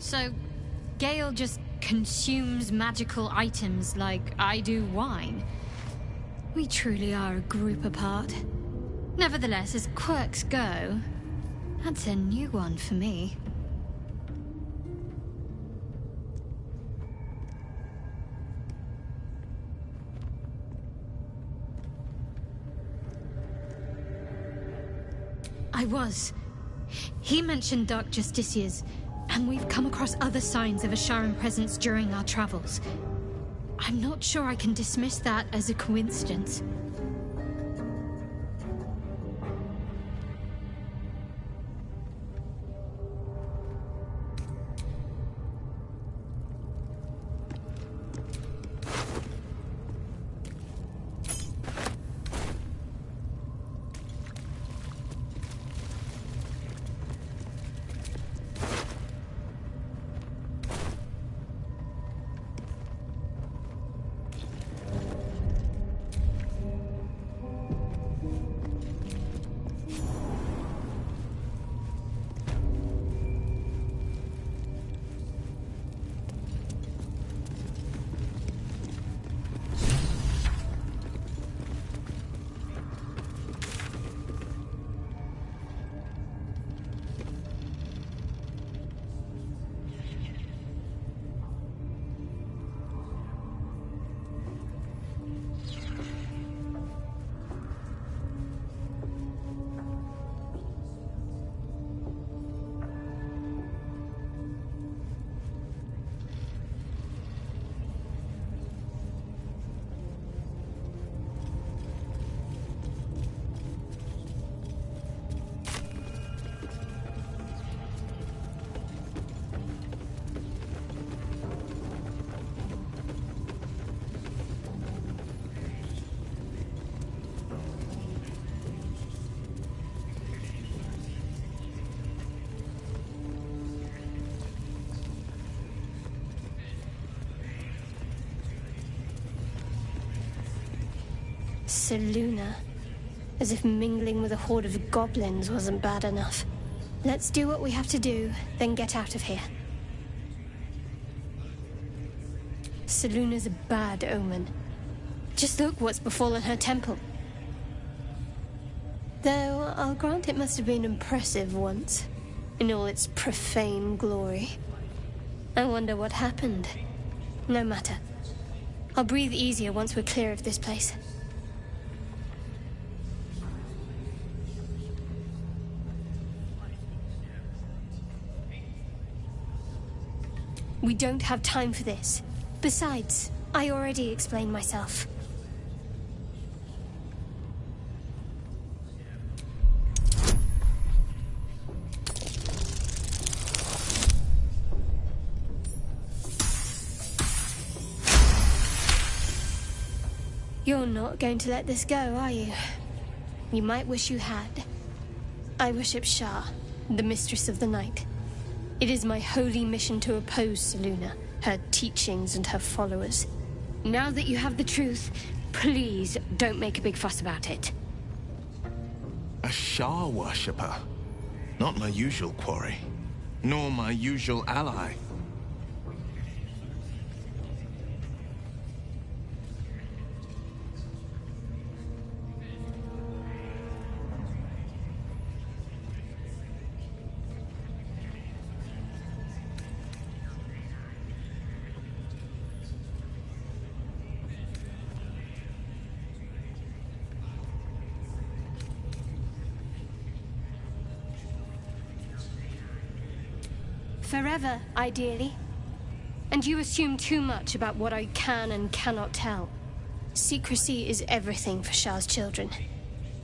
So, Gale just consumes magical items like I do wine. We truly are a group apart. Nevertheless, as quirks go, that's a new one for me. I was. He mentioned Dark Justiciars, and we've come across other signs of a Sharon presence during our travels. I'm not sure I can dismiss that as a coincidence. Seluna. As if mingling with a horde of goblins wasn't bad enough. Let's do what we have to do, then get out of here. Seluna's a bad omen. Just look what's befallen her temple. Though, I'll grant it must have been impressive once, in all its profane glory. I wonder what happened. No matter. I'll breathe easier once we're clear of this place. We don't have time for this. Besides, I already explained myself. You're not going to let this go, are you? You might wish you had. I worship Shah, the Mistress of the Night. It is my holy mission to oppose Seluna, her teachings and her followers. Now that you have the truth, please don't make a big fuss about it. A Shah worshipper. Not my usual quarry, nor my usual ally. Forever, ideally. And you assume too much about what I can and cannot tell. Secrecy is everything for Shah's children.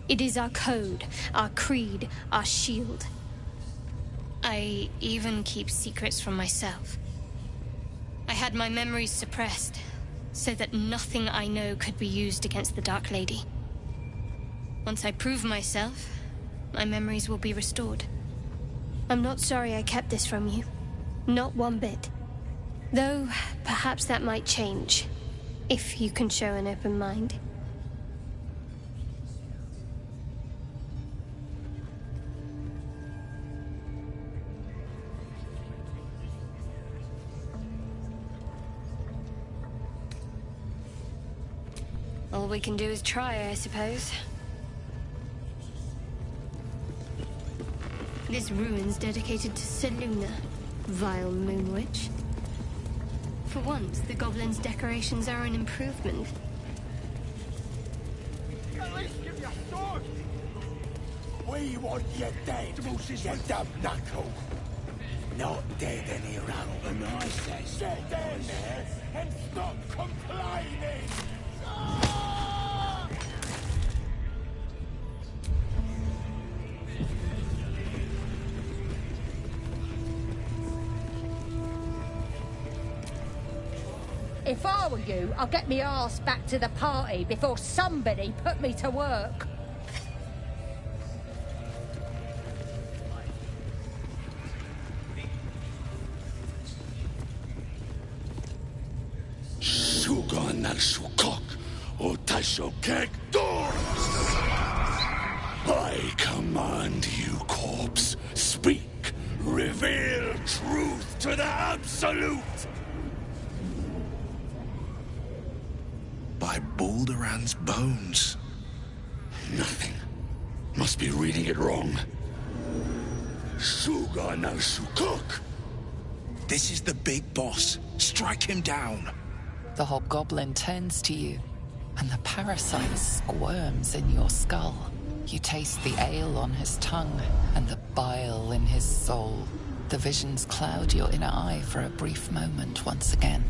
It is our code, our creed, our shield. I even keep secrets from myself. I had my memories suppressed, so that nothing I know could be used against the Dark Lady. Once I prove myself, my memories will be restored. I'm not sorry I kept this from you. Not one bit. Though, perhaps that might change, if you can show an open mind. All we can do is try, I suppose. This ruin's dedicated to Seluna, vile moon witch. For once, the goblin's decorations are an improvement. At least give your sword! We want you dead, you dumb knuckle! Not dead any rather than I say. Get down there and stop complaining! If I were you, I'd get me arse back to the party before somebody put me to work. Sugan al Sukok, Otasho Kek Dor! I command you, corpse. Speak. Reveal truth to the absolute! By Balduran's bones. Nothing. Must be reading it wrong. Sugan al Sukok! This is the big boss. Strike him down. The hobgoblin turns to you, and the parasite squirms in your skull. You taste the ale on his tongue, and the bile in his soul. The visions cloud your inner eye for a brief moment once again.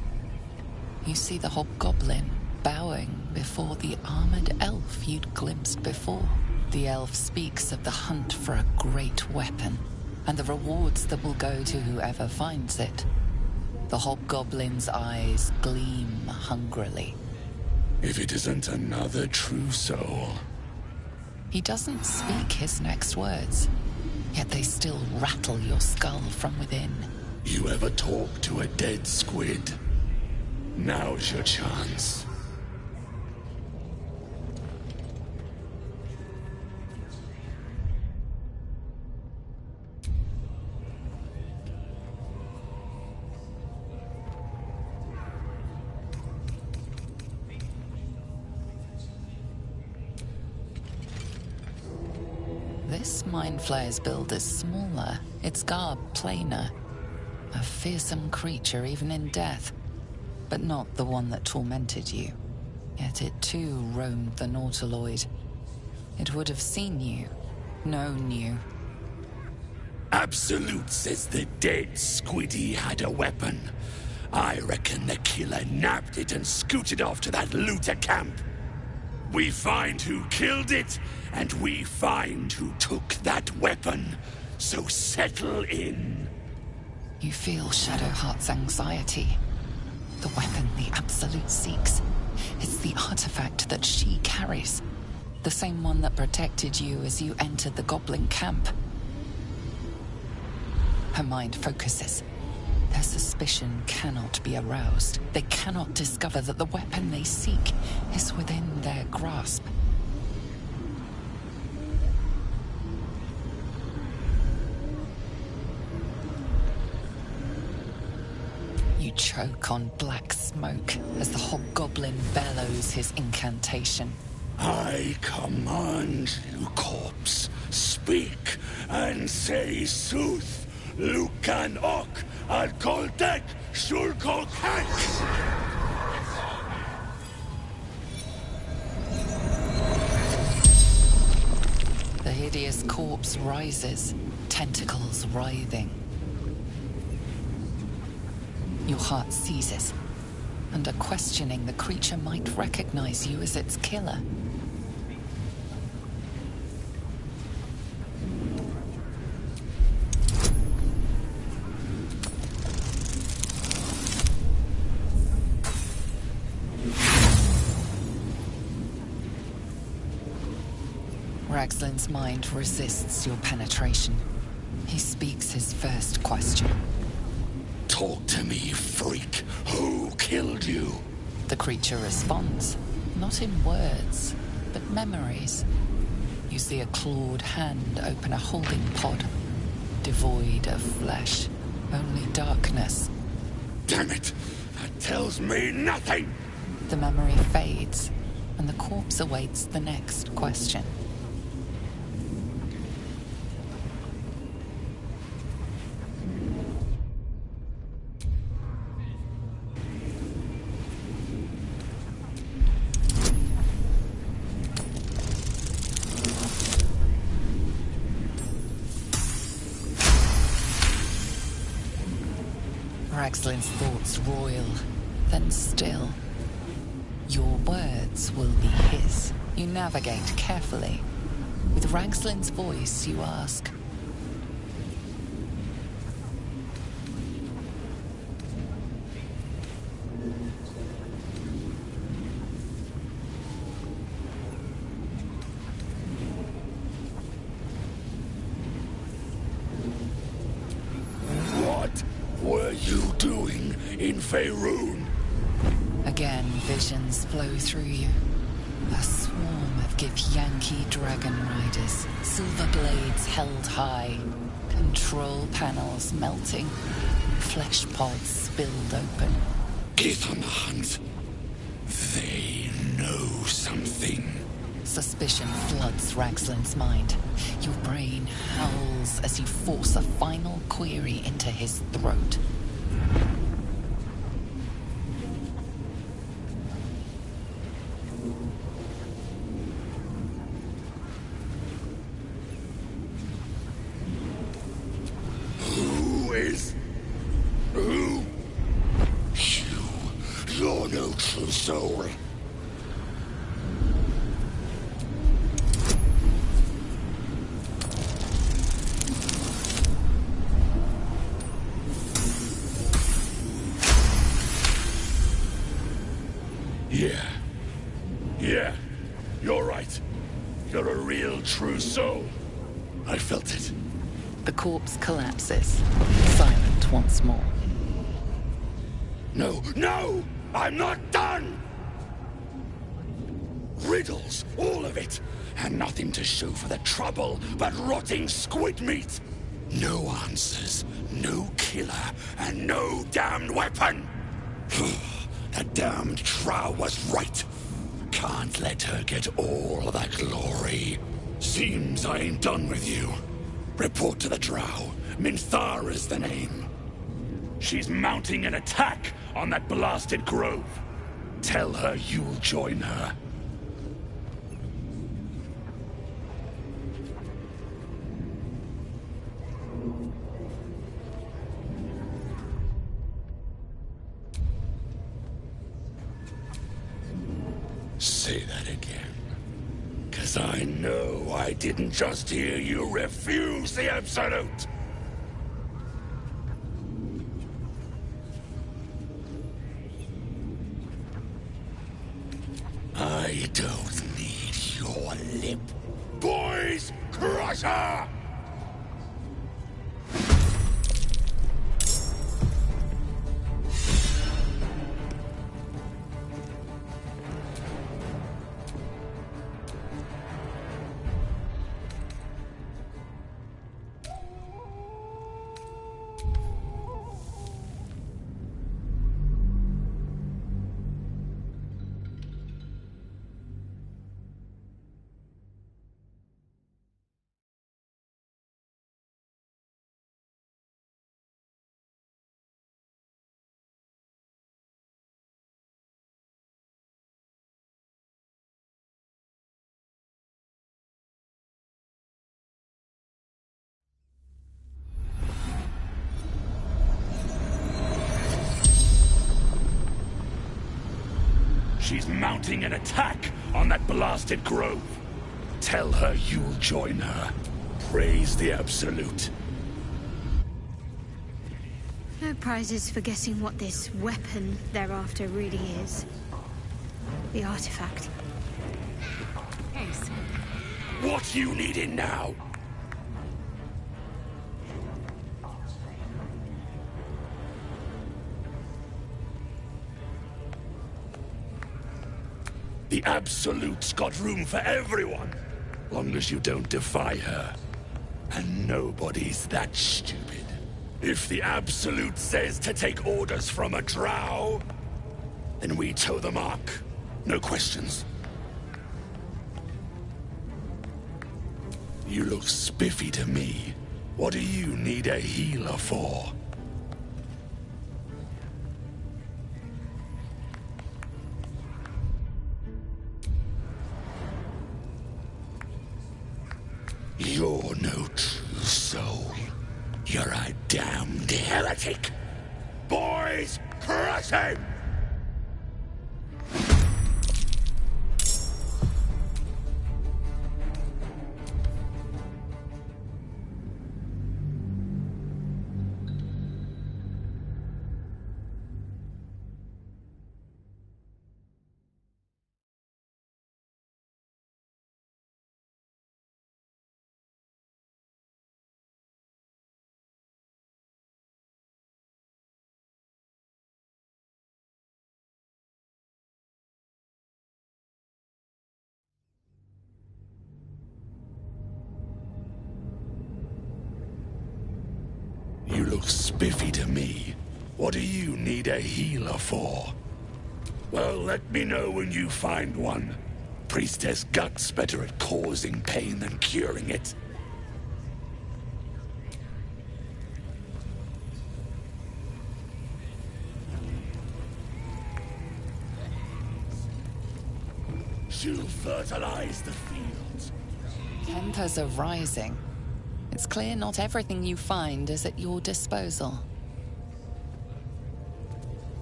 You see the hobgoblin bowing before the armored elf you'd glimpsed before. The elf speaks of the hunt for a great weapon, and the rewards that will go to whoever finds it. The hobgoblin's eyes gleam hungrily. If it isn't another true soul. He doesn't speak his next words, yet they still rattle your skull from within. You ever talk to a dead squid? Now's your chance. This mind flayer's build is smaller, its garb plainer. A fearsome creature even in death, but not the one that tormented you. Yet it too roamed the Nautiloid. It would have seen you, known you. Absolute says the dead squiddy had a weapon. I reckon the killer nabbed it and scooted off to that looter camp. We find who killed it, and we find who took that weapon. So settle in. You feel Shadowheart's anxiety. The weapon the Absolute seeks. It's the artifact that she carries. The same one that protected you as you entered the goblin camp. Her mind focuses. Their suspicion cannot be aroused. They cannot discover that the weapon they seek is within their grasp. You choke on black smoke as the hobgoblin bellows his incantation. I command you, corpse. Speak and say sooth. Lucan ok al koldek shulkok hek. The hideous corpse rises, tentacles writhing. Your heart seizes. Under questioning, the creature might recognize you as its killer. Ragslin's mind resists your penetration. He speaks his first question. Talk to me, freak. Who killed you? The creature responds, not in words, but memories. You see a clawed hand open a holding pod, devoid of flesh, only darkness. Damn it! That tells me nothing! The memory fades, and the corpse awaits the next question. Ragslin's thoughts roil, then still. Your words will be his. You navigate carefully. With Ragslin's voice, you ask. What were you doing in Faerun? Again, visions flow through you. A swarm of Githyanki dragon riders, silver blades held high, control panels melting, flesh pods spilled open. Gith on the hunt. They know something. Suspicion floods Ragslin's mind. Your brain howls as you force a final query into his throat. Who? You're no true soul. Yeah, you're right. You're a real true soul. I felt it. The corpse collapses, silent once more. No! I'm not done! Riddles, all of it, and nothing to show for the trouble but rotting squid meat. No answers, no killer, and no damned weapon. That damned Trow was right. Can't let her get all that glory. Seems I ain't done with you. Report to the Drow. Minthara's the name. She's mounting an attack on that blasted grove. Tell her you'll join her. Say that again. 'Cause I know I didn't just hear you refuse the Absolute. I don't need your lip. Boys, crush her! She's mounting an attack on that blasted grove. Tell her you'll join her. Praise the Absolute. No prizes for guessing what this weapon thereafter really is. The artifact. Yes. What you needing now? The Absolute's got room for everyone, long as you don't defy her. And nobody's that stupid. If the Absolute says to take orders from a drow, then we toe the mark. No questions. You look spiffy to me. What do you need a healer for? You're no true soul. You're a damned heretic. Boys, crush him! You look spiffy to me. What do you need a healer for? Well, let me know when you find one. Priestess Gut's better at causing pain than curing it. She'll fertilize the fields. Tempers are rising. It's clear not everything you find is at your disposal.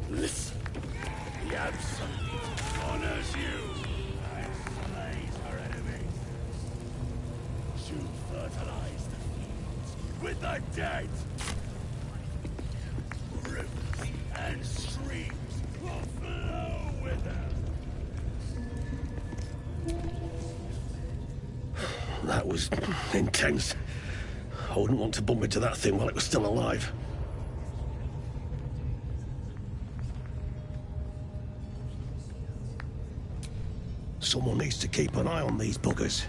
Listen, the Absolute honors you and slays her enemies. She'll fertilize the fields with the dead. Rivers and streams will flow with her. That was intense. I wouldn't want to bump into that thing while it was still alive. Someone needs to keep an eye on these buggers.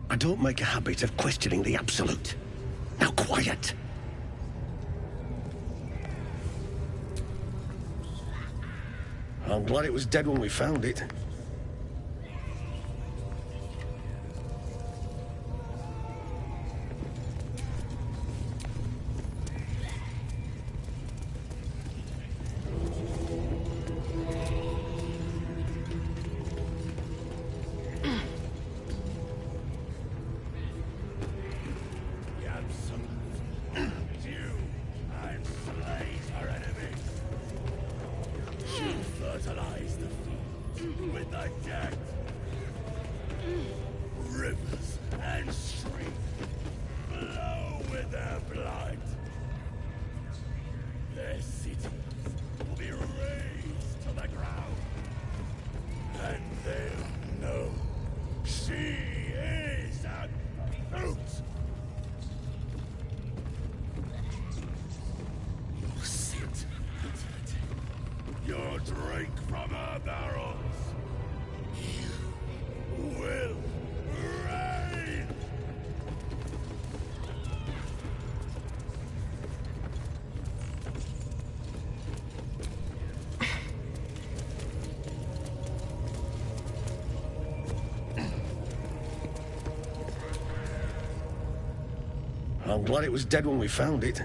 I don't make a habit of questioning the Absolute. Now quiet! I'm glad it was dead when we found it. Fertilize the fields with the dead. Rivers and streams flow with their blood. Their cities will be razed to the ground. And they'll know she is a brute. You'll sit, you'll drink from her barrels. You will reign. I'm glad it was dead when we found it.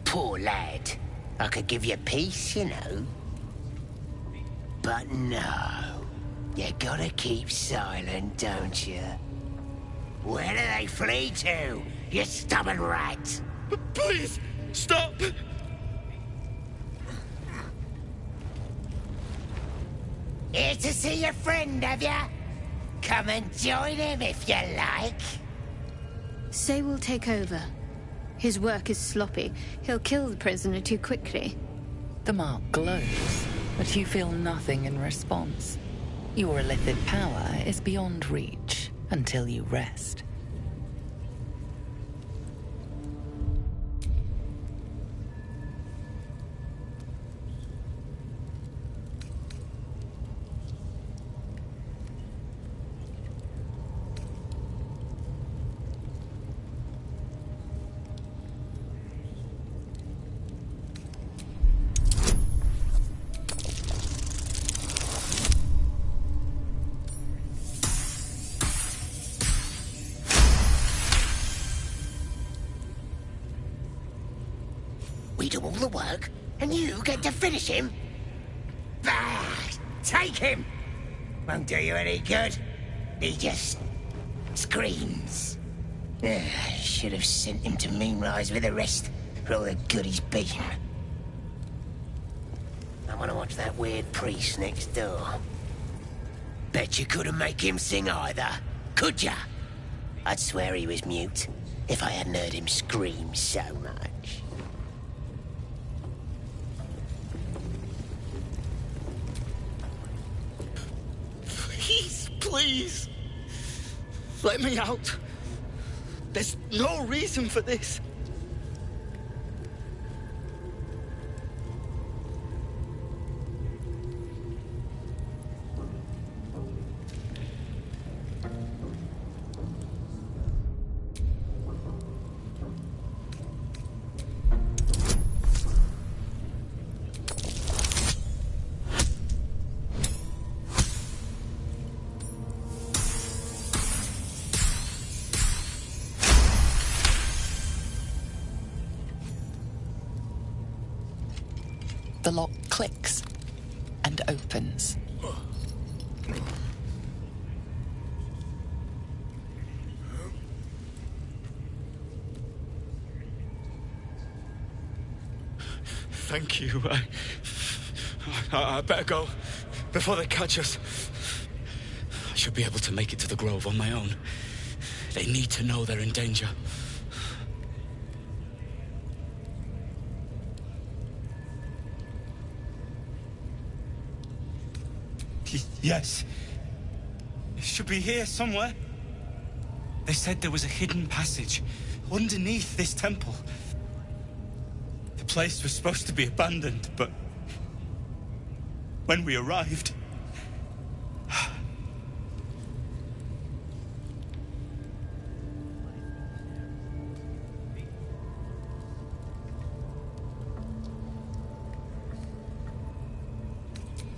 Poor lad. I could give you peace, you know. But no. You gotta keep silent, don't you? Where do they flee to, you stubborn rat? Please, stop! Here to see your friend, have ya? Come and join him if you like. Say we'll take over. His work is sloppy. He'll kill the prisoner too quickly. The mark glows, but you feel nothing in response. Your illithid power is beyond reach until you rest. We do all the work, and you get to finish him? Bah! Take him! Won't do you any good. He just screams. Should have sent him to Moonrise with the rest, for all the good he's been. I want to watch that weird priest next door. Bet you couldn't make him sing either, could ya? I'd swear he was mute, if I hadn't heard him scream so much. Please, let me out. There's no reason for this. The lock clicks and opens. Thank you. I better go before they catch us. I should be able to make it to the Grove on my own. They need to know they're in danger. Yes. It should be here somewhere. They said there was a hidden passage underneath this temple. The place was supposed to be abandoned, but when we arrived...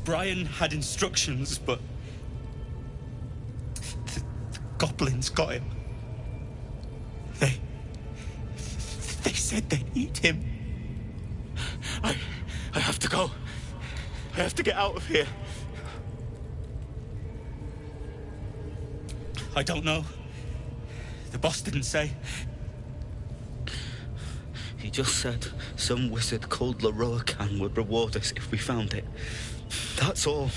Brian had instructions, but the goblins got him. They said they'd eat him. I have to go. I have to get out of here. I don't know. The boss didn't say. He just said some wizard called Laroakan would reward us if we found it. That's all.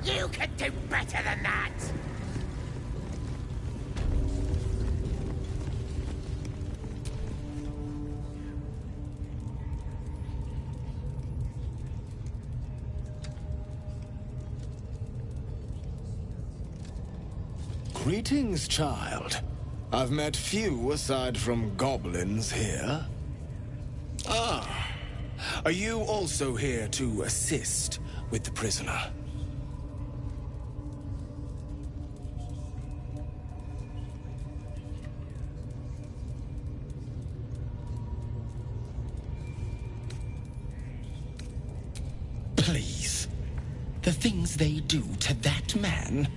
You can do better than that! Greetings, child. I've met few aside from goblins here. Ah, are you also here to assist with the prisoner? Please. The things they do to that man?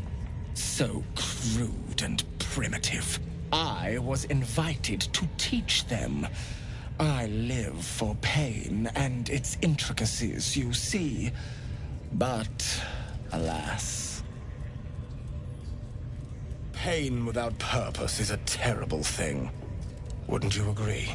So crude and primitive. I was invited to teach them. I live for pain and its intricacies, you see. But, alas. Pain without purpose is a terrible thing. Wouldn't you agree?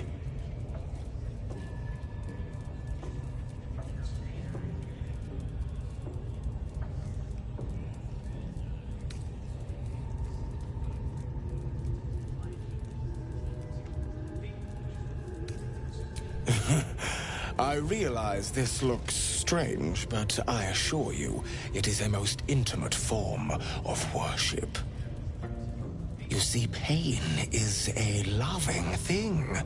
I realize this looks strange, but I assure you, it is a most intimate form of worship. You see, pain is a loving thing,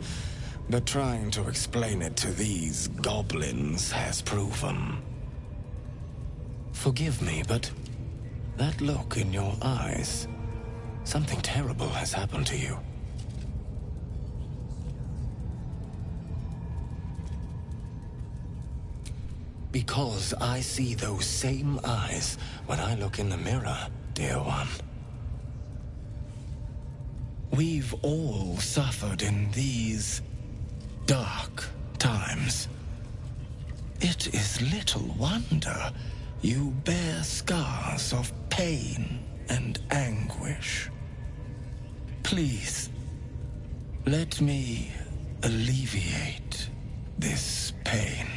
but trying to explain it to these goblins has proven. Forgive me, but that look in your eyes, something terrible has happened to you. Because I see those same eyes when I look in the mirror, dear one. We've all suffered in these dark times. It is little wonder you bear scars of pain and anguish. Please, let me alleviate this pain.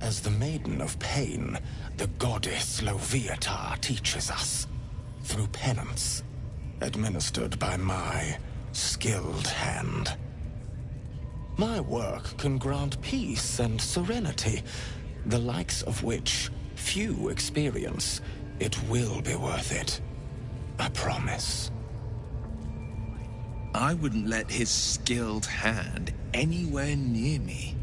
As the Maiden of Pain, the goddess Loviatar teaches us, through penance, administered by my skilled hand. My work can grant peace and serenity, the likes of which few experience. It will be worth it. I promise. I wouldn't let his skilled hand anywhere near me.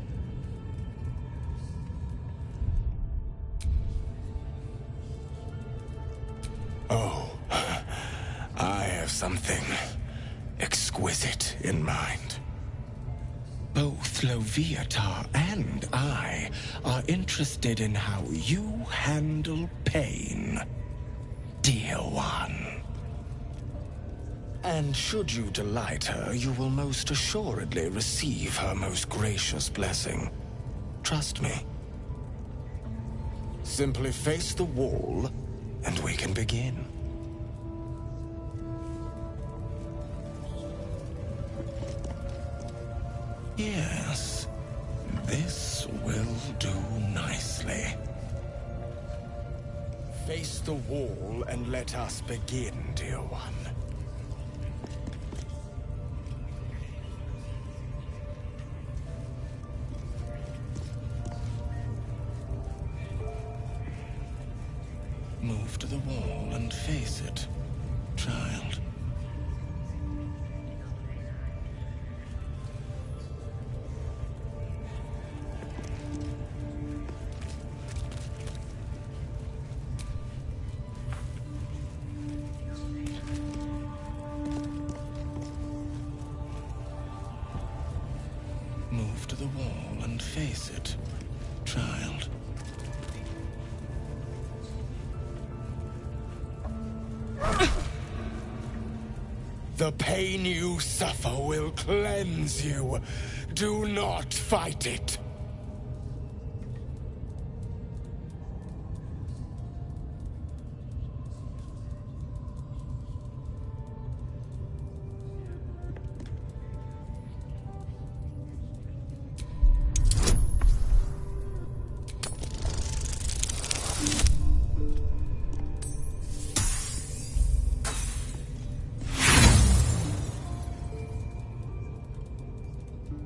Oh, I have something exquisite in mind. Both Loviatar and I are interested in how you handle pain, dear one. And should you delight her, you will most assuredly receive her most gracious blessing. Trust me. Simply face the wall, and we can begin. Yes, this will do nicely. Face the wall and let us begin, dear one. Move to the wall and face it, child. Move to the wall and face it, child. The pain you suffer will cleanse you. Do not fight it.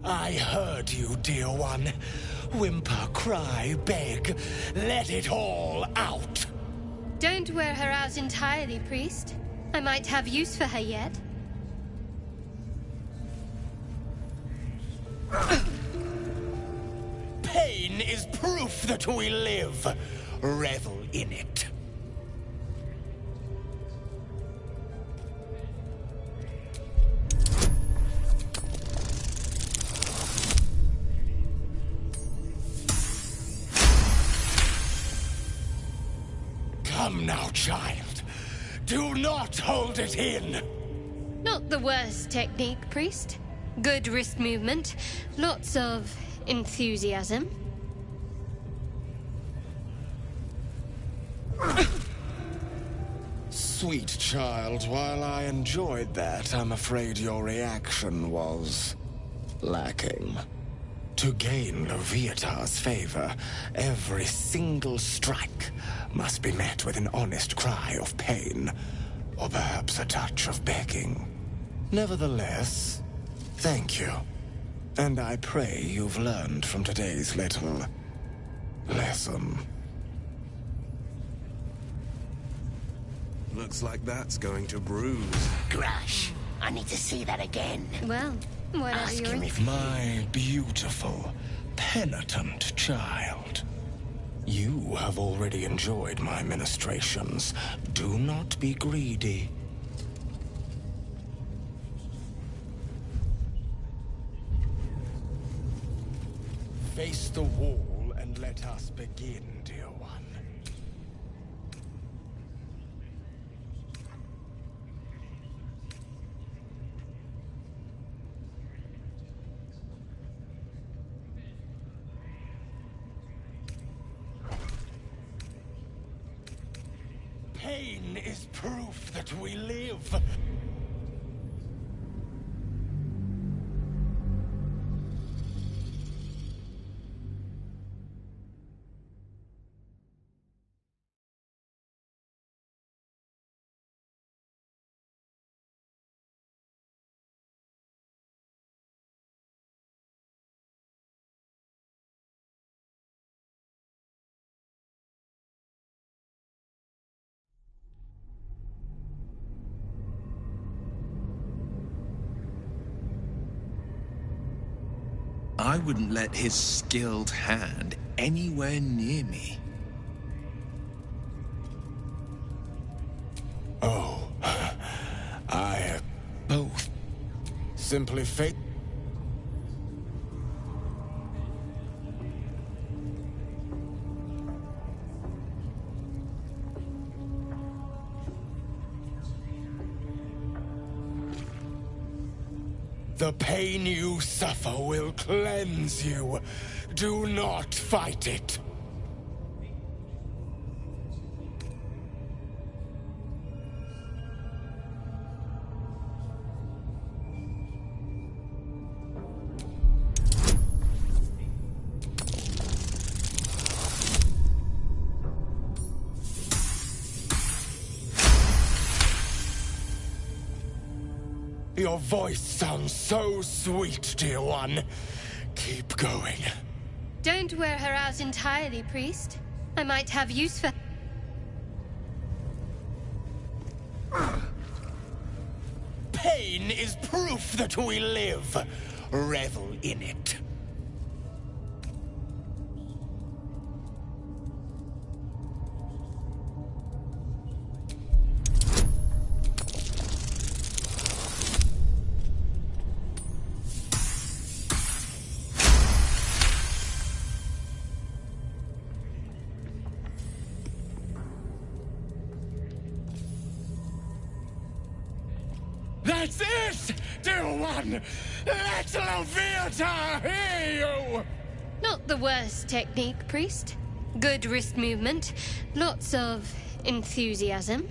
I heard you, dear one. Whimper, cry, beg. Let it all out. Don't wear her out entirely, priest. I might have use for her yet. Pain is proof that we live. Revel in it. Come now, child. Do not hold it in. Not the worst technique, priest. Good wrist movement. Lots of enthusiasm. Sweet child, while I enjoyed that, I'm afraid your reaction was lacking. To gain Loviatar's favor, every single strike must be met with an honest cry of pain, or perhaps a touch of begging. Nevertheless, thank you. And I pray you've learned from today's little lesson. Looks like that's going to bruise. Grush, I need to see that again. Well, whatever Ask you're... him if My beautiful, penitent child. You have already enjoyed my ministrations. Do not be greedy. Face the wall and let us begin, dear one. Pain is proof that we live. I wouldn't let his skilled hand anywhere near me. Oh, I both simply fate. The pain you suffer will cleanse you. Do not fight it. Your voice sounds so sweet, dear one. Keep going. Don't wear her out entirely, priest. I might have use for... Pain is proof that we live. Revel in it. That's it, dear one! Let Loviatar hear you! Not the worst technique, priest. Good wrist movement. Lots of enthusiasm.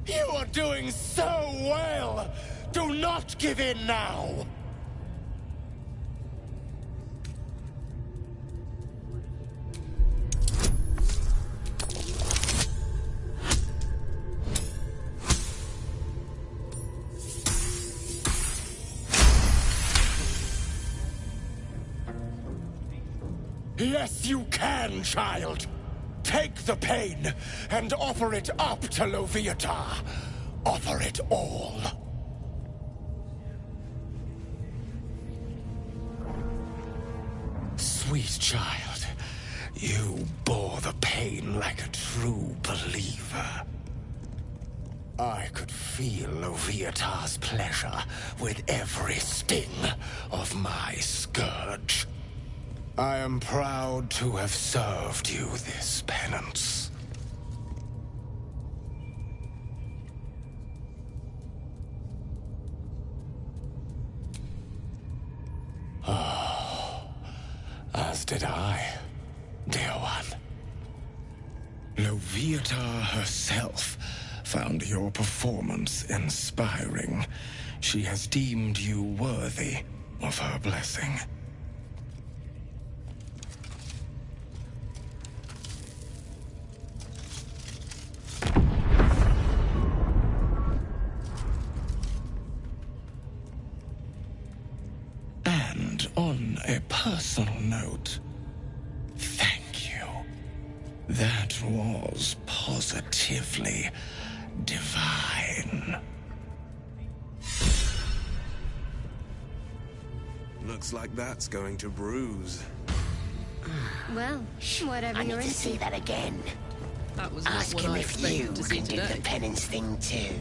You are doing so well! Do not give in now! Yes, you can, child. Take the pain and offer it up to Loviatar. Offer it all. Sweet child, you bore the pain like a true believer. I could feel Loviatar's pleasure with every sting of my scourge. I am proud to have served you this penance. Oh, as did I, dear one. Loviatar herself found your performance inspiring. She has deemed you worthy of her blessing. And on a personal note, thank you. That was positively divine. Looks like that's going to bruise. Well, whatever I need you're to into. see that again. That was not Ask what him I if you expected to see can do today. the penance thing too.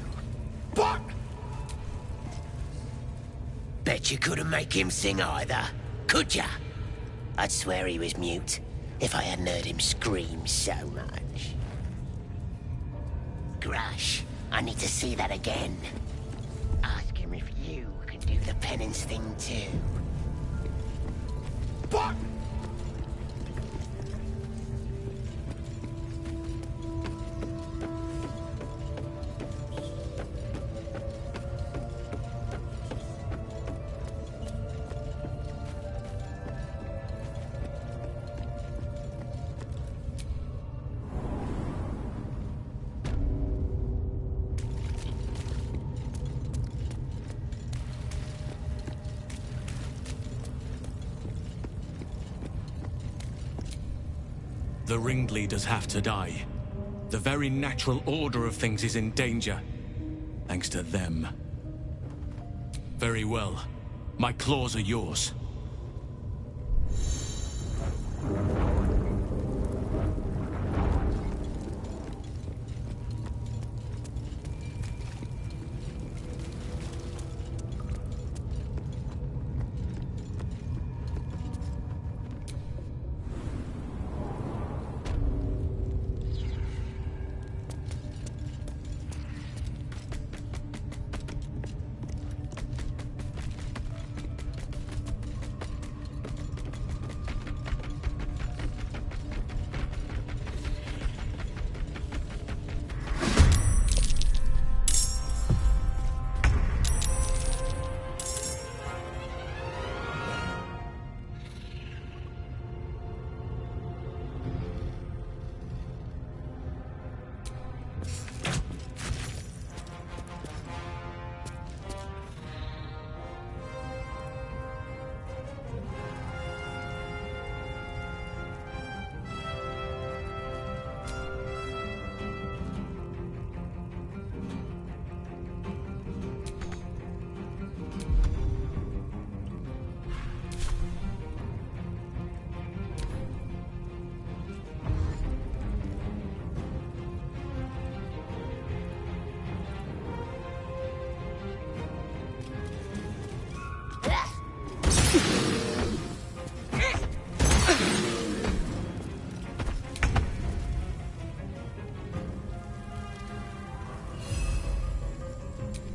What? Bet you couldn't make him sing either, could ya? I'd swear he was mute if I hadn't heard him scream so much. Grush, I need to see that again. Ask him if you can do the penance thing too. What? The ringleaders have to die. The very natural order of things is in danger, thanks to them. Very well. My claws are yours.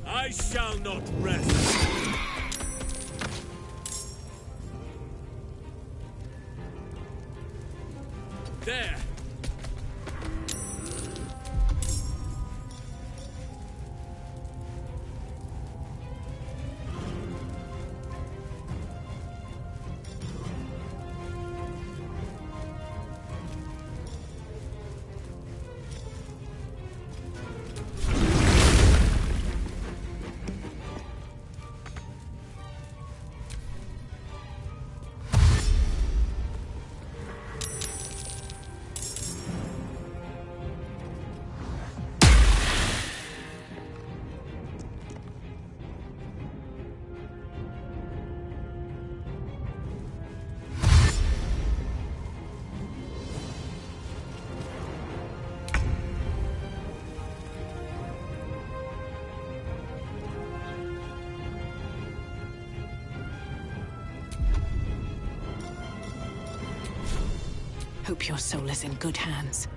I shall not rest. There. Hope your soul is in good hands.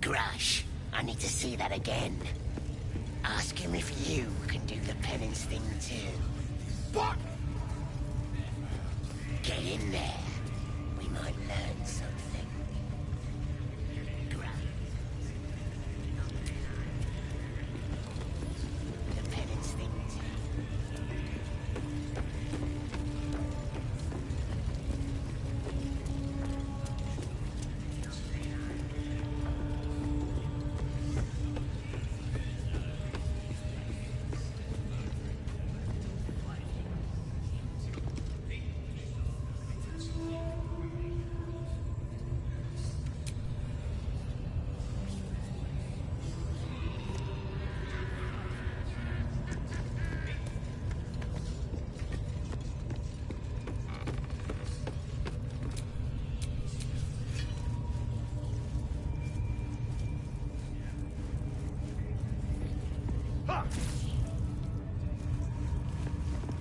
Grush, I need to see that again. Ask him if you can do the penance thing too. What? Get in there. We might learn something. Grush. The penance thing too.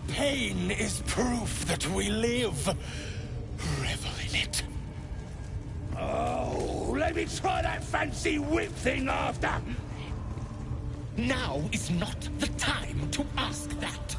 Pain is proof that we live. Revel in it. Oh, let me try that fancy whip thing after. Now is not the time to ask that.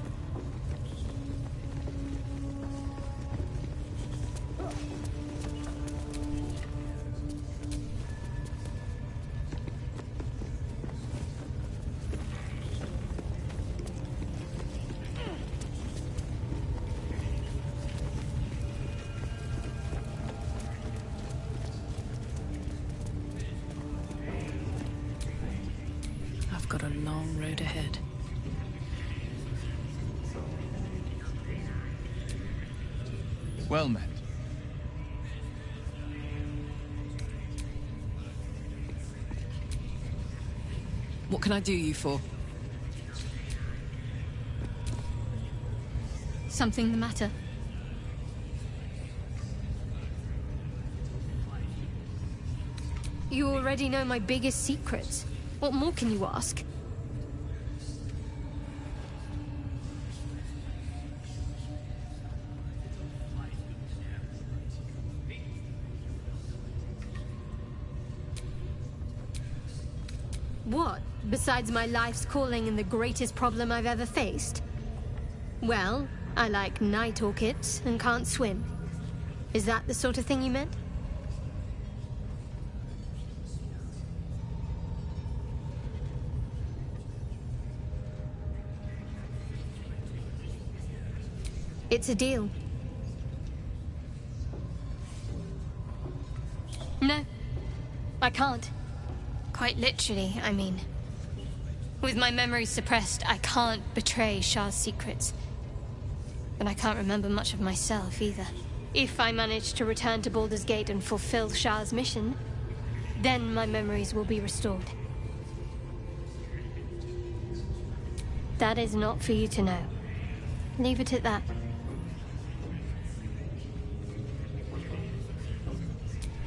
Got a long road ahead. Well met. What can I do you for? Something the matter? You already know my biggest secrets. What more can you ask? What, besides my life's calling and the greatest problem I've ever faced? Well, I like night orchids and can't swim. Is that the sort of thing you meant? It's a deal. No, I can't. Quite literally, I mean. With my memory suppressed, I can't betray Shah's secrets. But I can't remember much of myself, either. If I manage to return to Baldur's Gate and fulfill Shah's mission, then my memories will be restored. That is not for you to know. Leave it at that.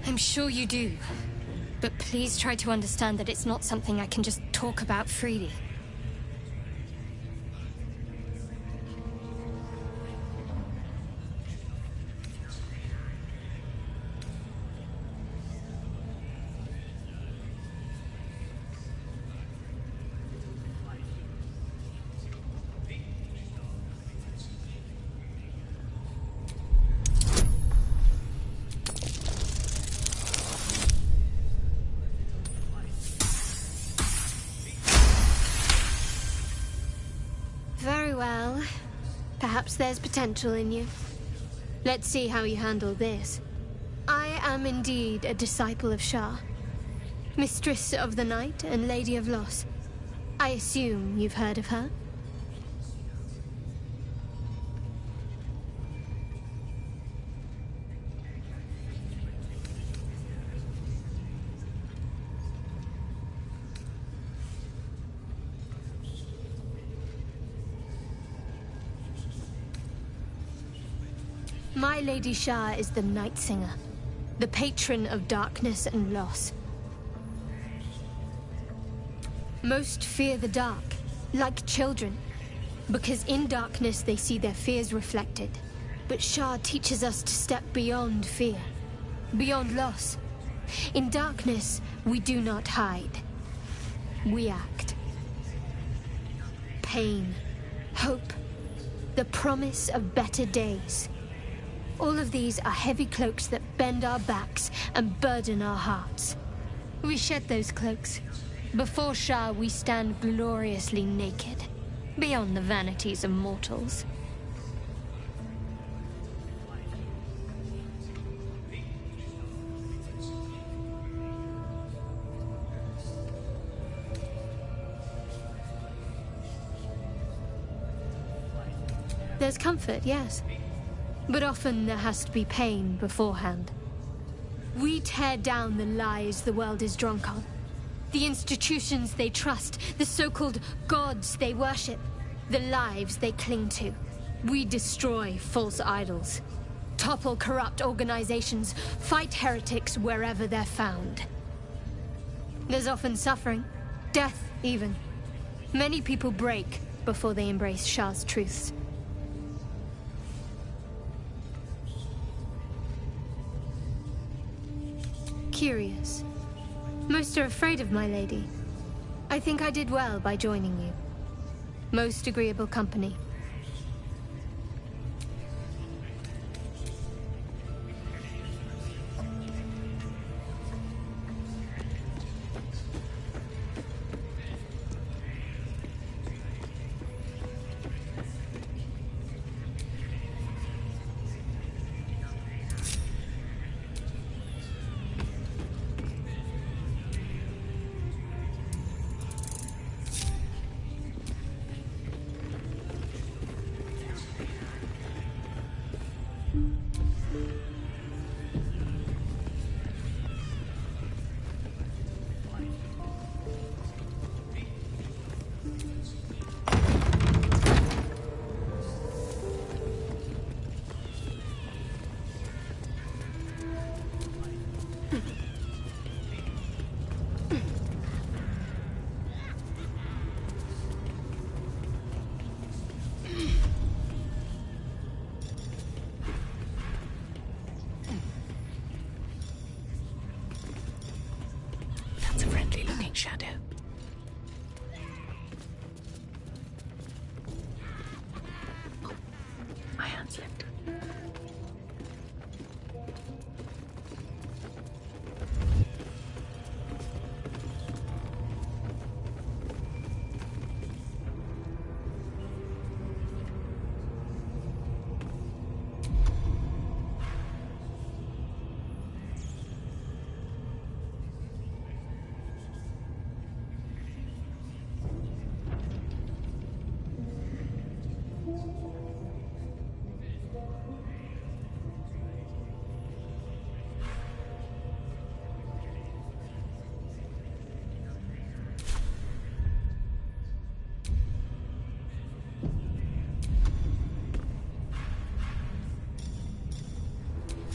I'm sure you do. But please try to understand that it's not something I can just talk about freely. Very well. Perhaps there's potential in you. Let's see how you handle this. I am indeed a disciple of Shah. Mistress of the Night and Lady of Loss. I assume you've heard of her? My Lady Shah is the Night Singer, the patron of darkness and loss. Most fear the dark, like children, because in darkness they see their fears reflected. But Shah teaches us to step beyond fear, beyond loss. In darkness, we do not hide. We act. Pain, hope, the promise of better days. All of these are heavy cloaks that bend our backs and burden our hearts. We shed those cloaks. Before Shah, we stand gloriously naked, beyond the vanities of mortals. There's comfort, yes. But often there has to be pain beforehand. We tear down the lies the world is drunk on. The institutions they trust, the so-called gods they worship, the lives they cling to. We destroy false idols, topple corrupt organizations, fight heretics wherever they're found. There's often suffering, death even. Many people break before they embrace Shah's truths. Curious. Most are afraid of my lady. I think I did well by joining you. Most agreeable company.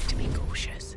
To be cautious.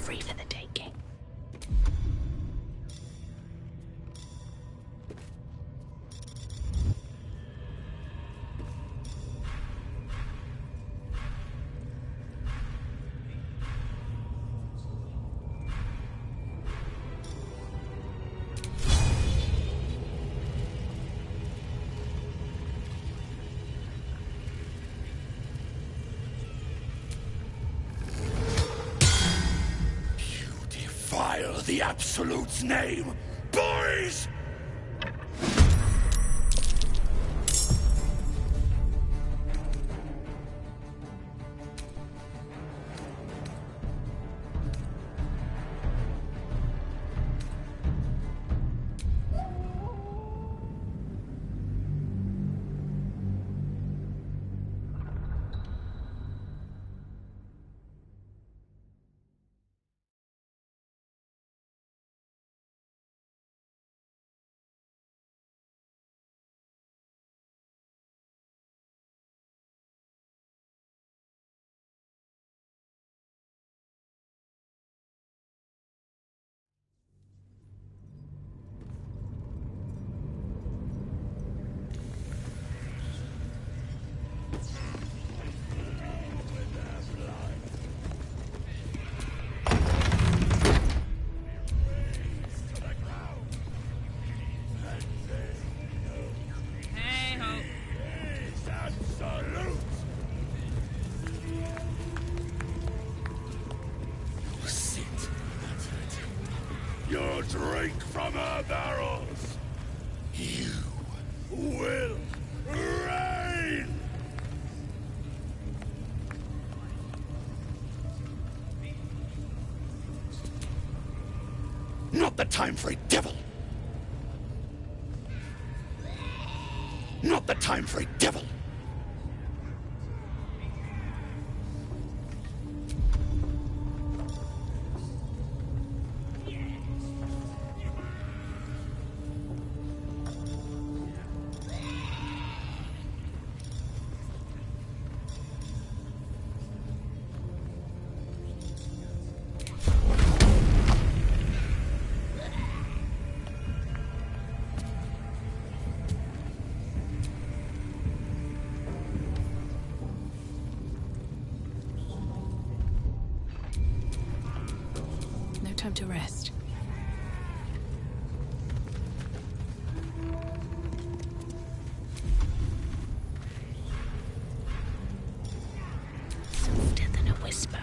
Free for the taking. Defile the Absolute's name, boys! Your drink from our barrels. You will reign! Not the time for a devil! Not the time for a devil! No time to rest. Softer than a whisper.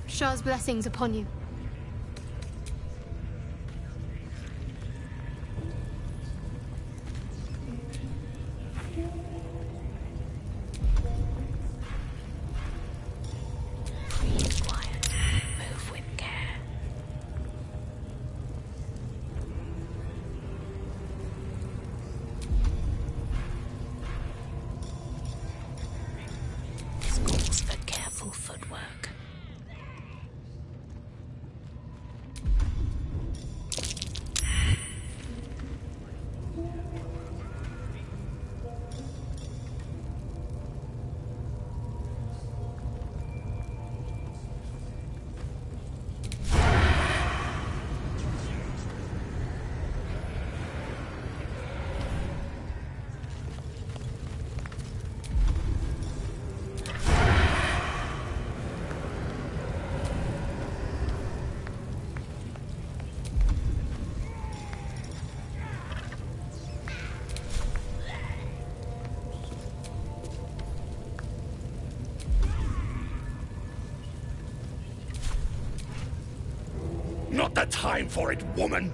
Shah's blessings upon you. Not the time for it, woman!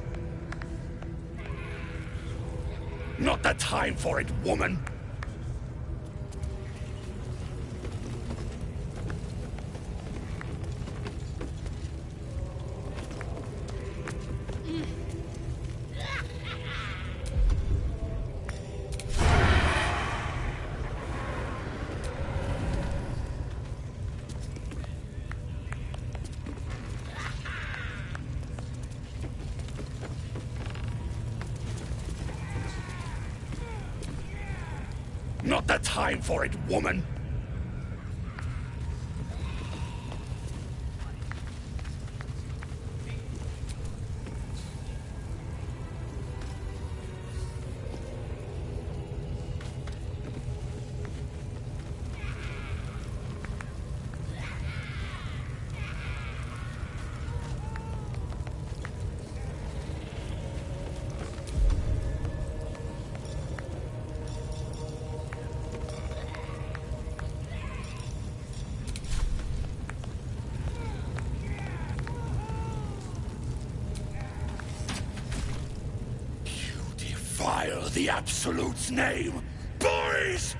Not the time for it, woman! Not the time for it, woman! Defile the Absolute's name, boys!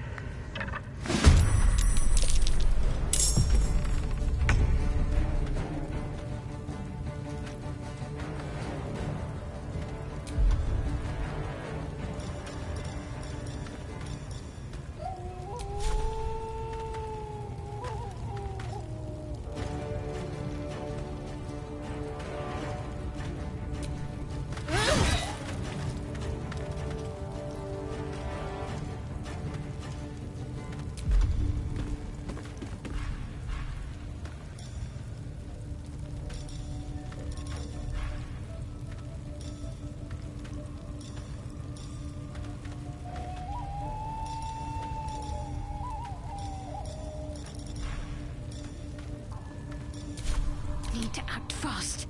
Need to act fast.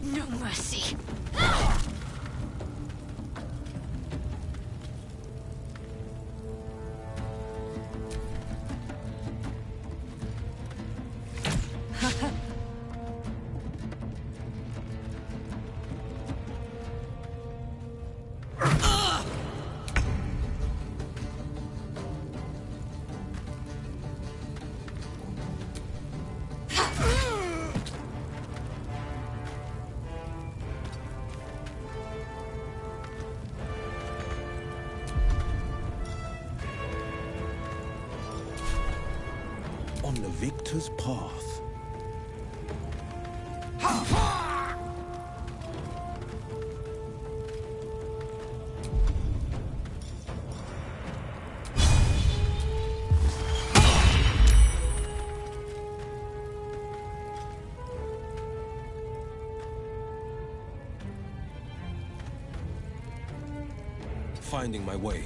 No mercy. On the victor's path. Finding my way.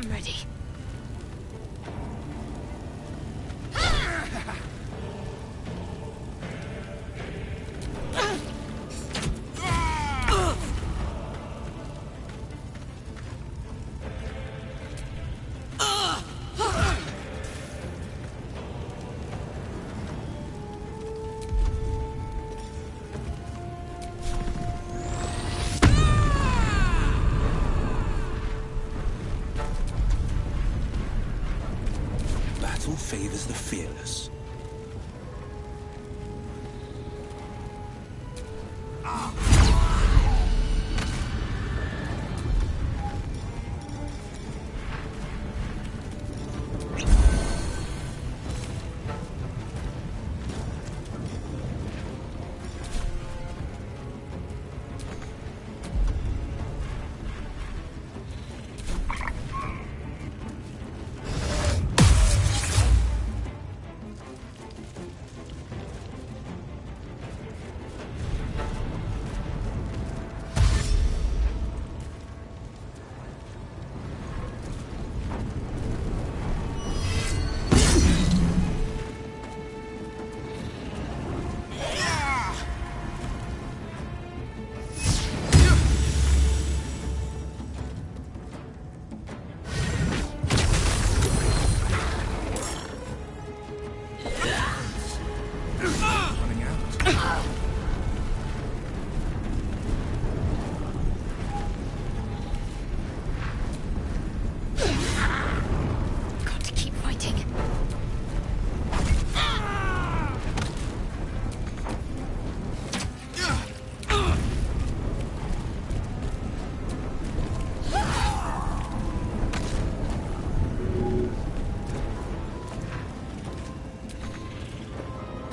I'm ready. Battle favors the fearless.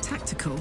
Tactical.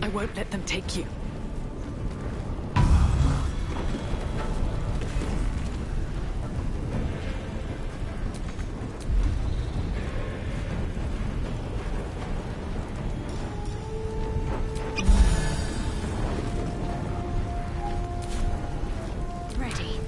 I won't let them take you. Ready.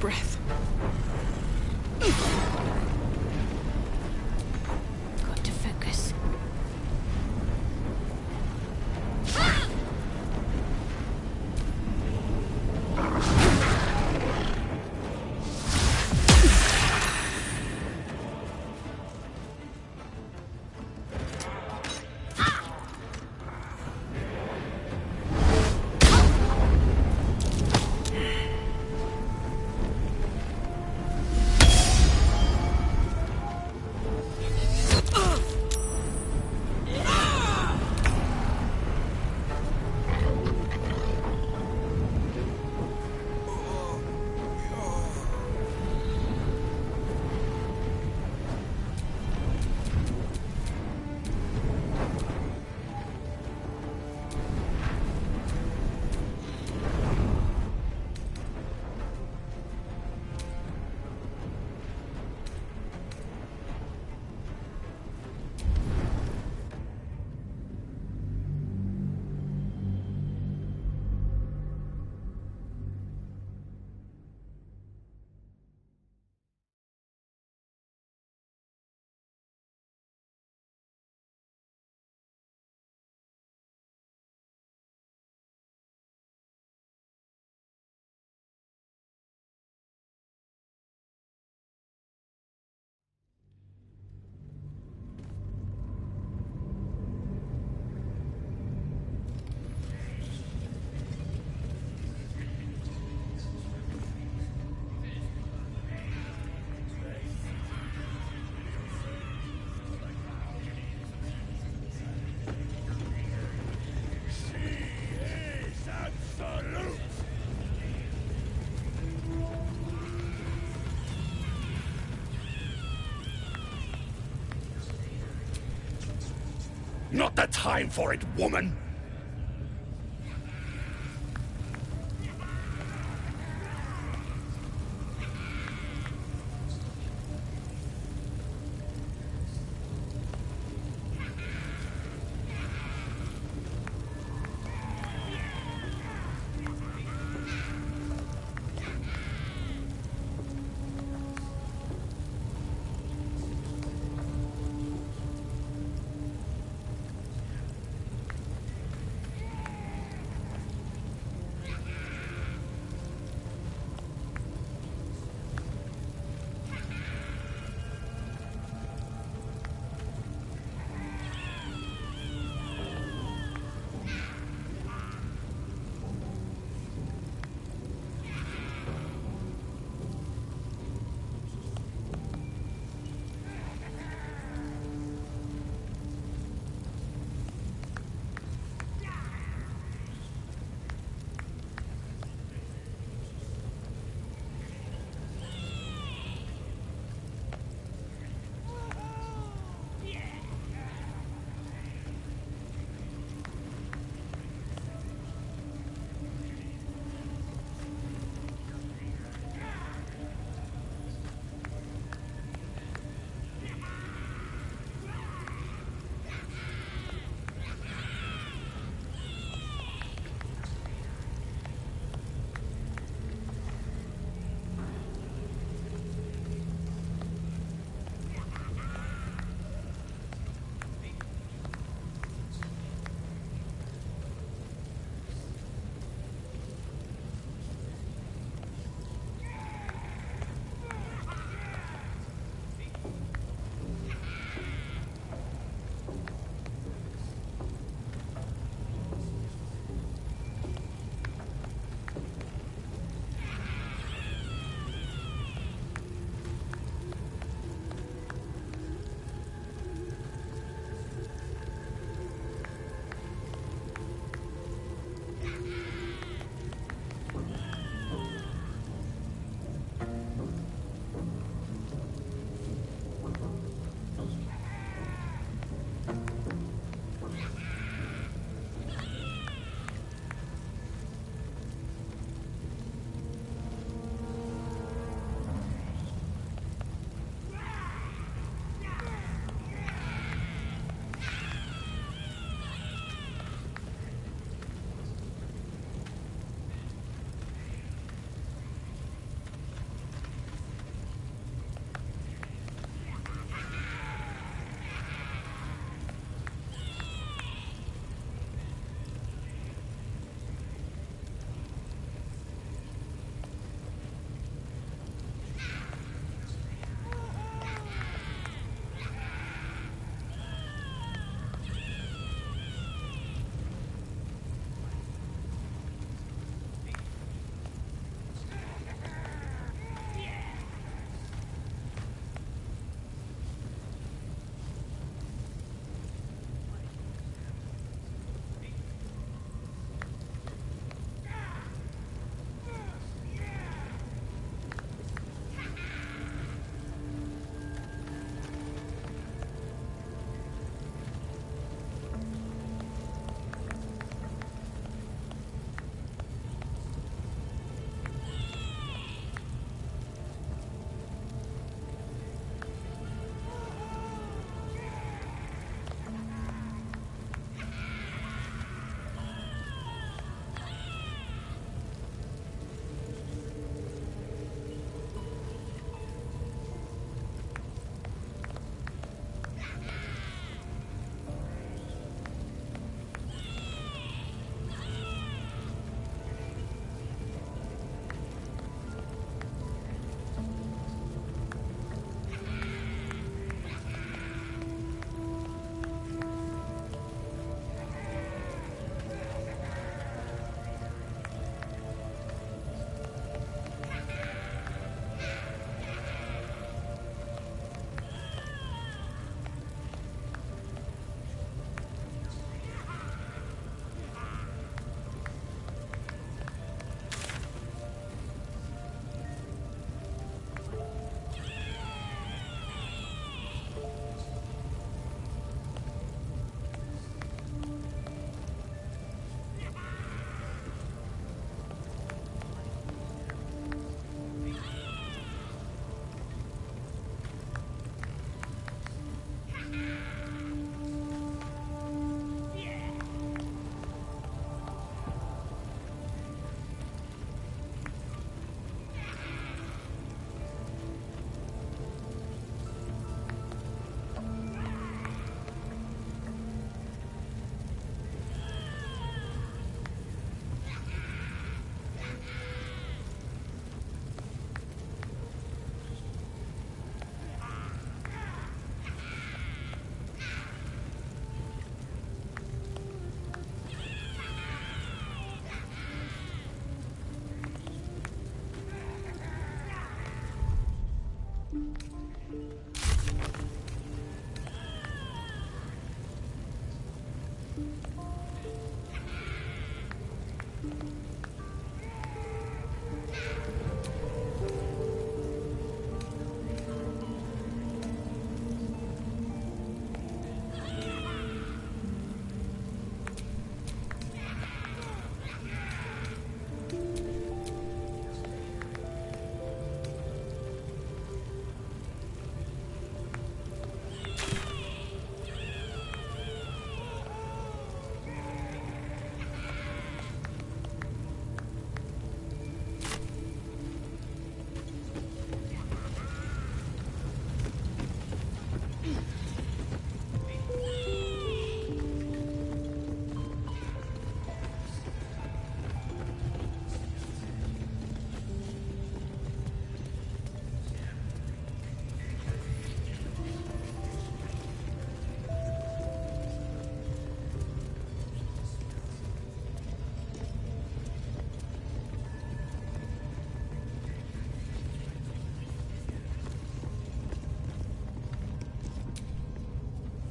breath. Got to focus. Not the time for it, woman!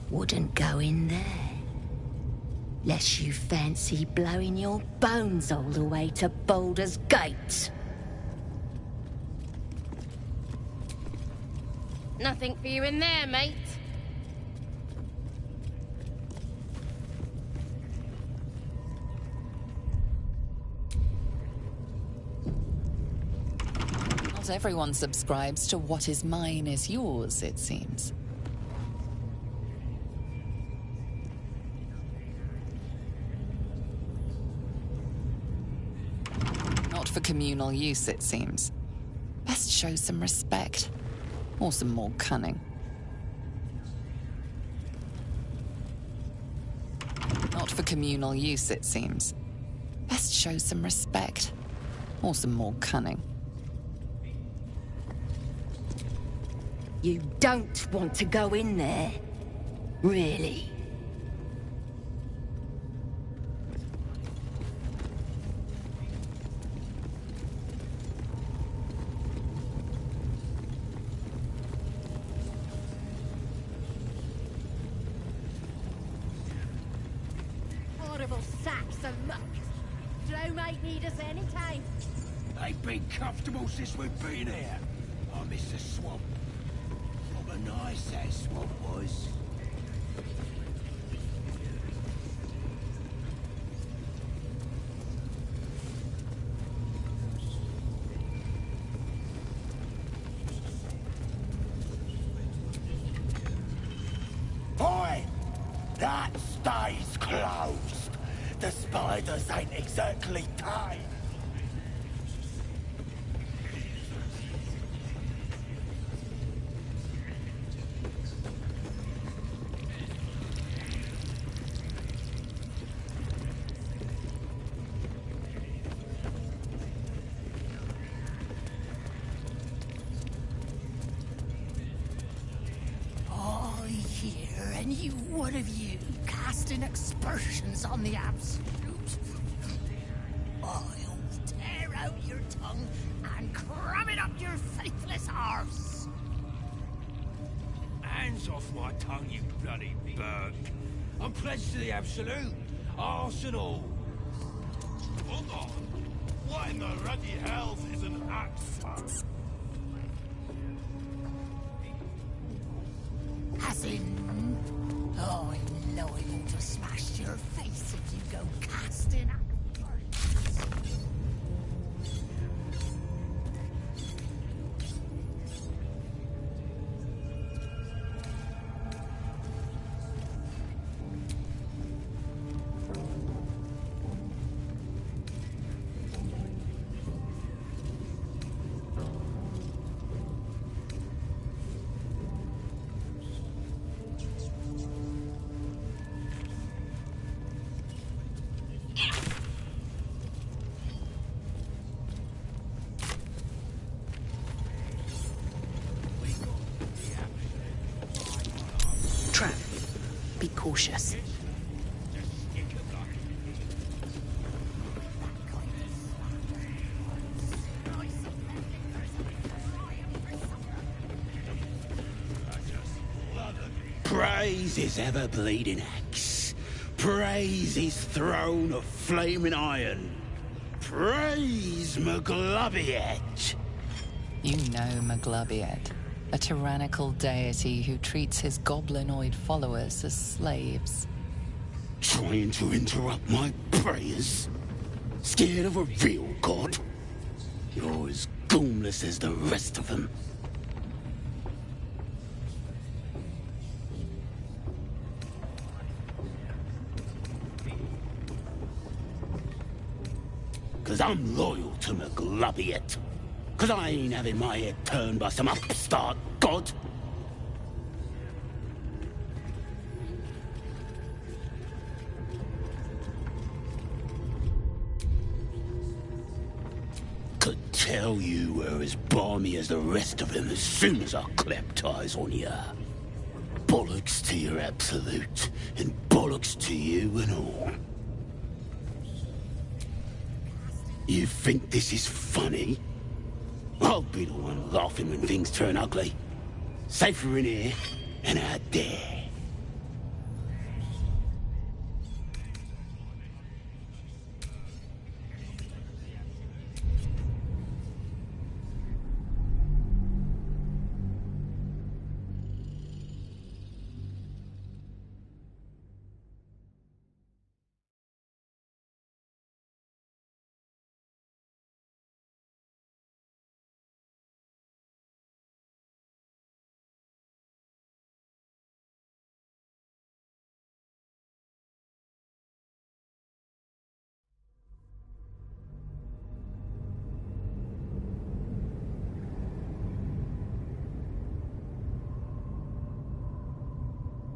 Wouldn't go in there. Lest you fancy blowing your bones all the way to Baldurs Gate. Nothing for you in there, mate. Not everyone subscribes to what is mine is yours, it seems. Not for communal use, it seems. Best show some respect. Or some more cunning. Not for communal use, it seems. Best show some respect. Or some more cunning. You don't want to go in there, really? Horrible sacks of muck. Flow might need us any time. They've been comfortable since we've been here. I miss the swamp. What a nice that swamp was. Oi! That stays closed. The spiders ain't exactly tame. I hear any one of you casting aspersions on the Absolute. I'll tear out your tongue and cram it up your faithless arse. Hands off my tongue, you bloody bird. I'm pledged to the Absolute. Arse and all. Hold on. What in the ruddy hells is an axe? As in, I'm liable to smash your face if you go casting at Trap. Be cautious. Praise his ever-bleeding axe. Praise his throne of flaming iron. Praise Maglobiet. You know Maglobiet, a tyrannical deity who treats his goblinoid followers as slaves. Trying to interrupt my prayers? Scared of a real god? You're as goomless as the rest of them. Cause I'm loyal to Maglobiet. Cause I ain't having my head turned by some upstart god. Could tell you were as balmy as the rest of them as soon as I clapped eyes on you. Bollocks to your absolute, and bollocks to you and all. You think this is funny? I'll be the one laughing when things turn ugly. Safer in here than out there.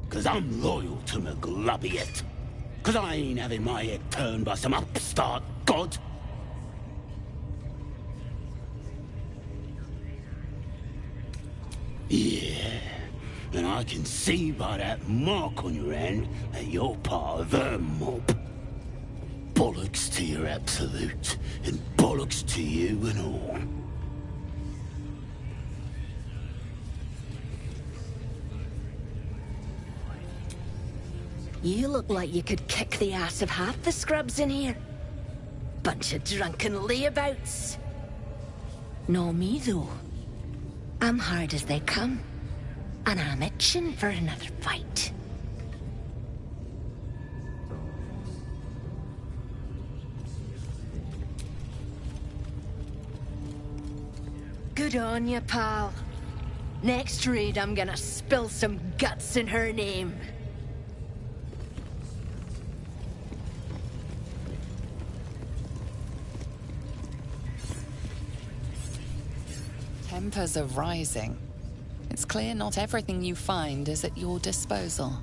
Cause I'm loyal to Maglobiet. Cause I ain't having my head turned by some upstart god. Yeah, and I can see by that mark on your hand that you're part of their mob. Bollocks to your absolute, and bollocks to you and all. You look like you could kick the ass of half the scrubs in here. Bunch of drunken layabouts. No me, though. I'm hard as they come. And I'm itching for another fight. Good on you, pal. Next raid, I'm gonna spill some guts in her name. Tempers are rising. It's clear not everything you find is at your disposal.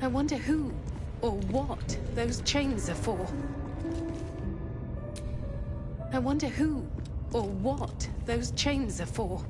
I wonder who or what those chains are for. I wonder who or what those chains are for.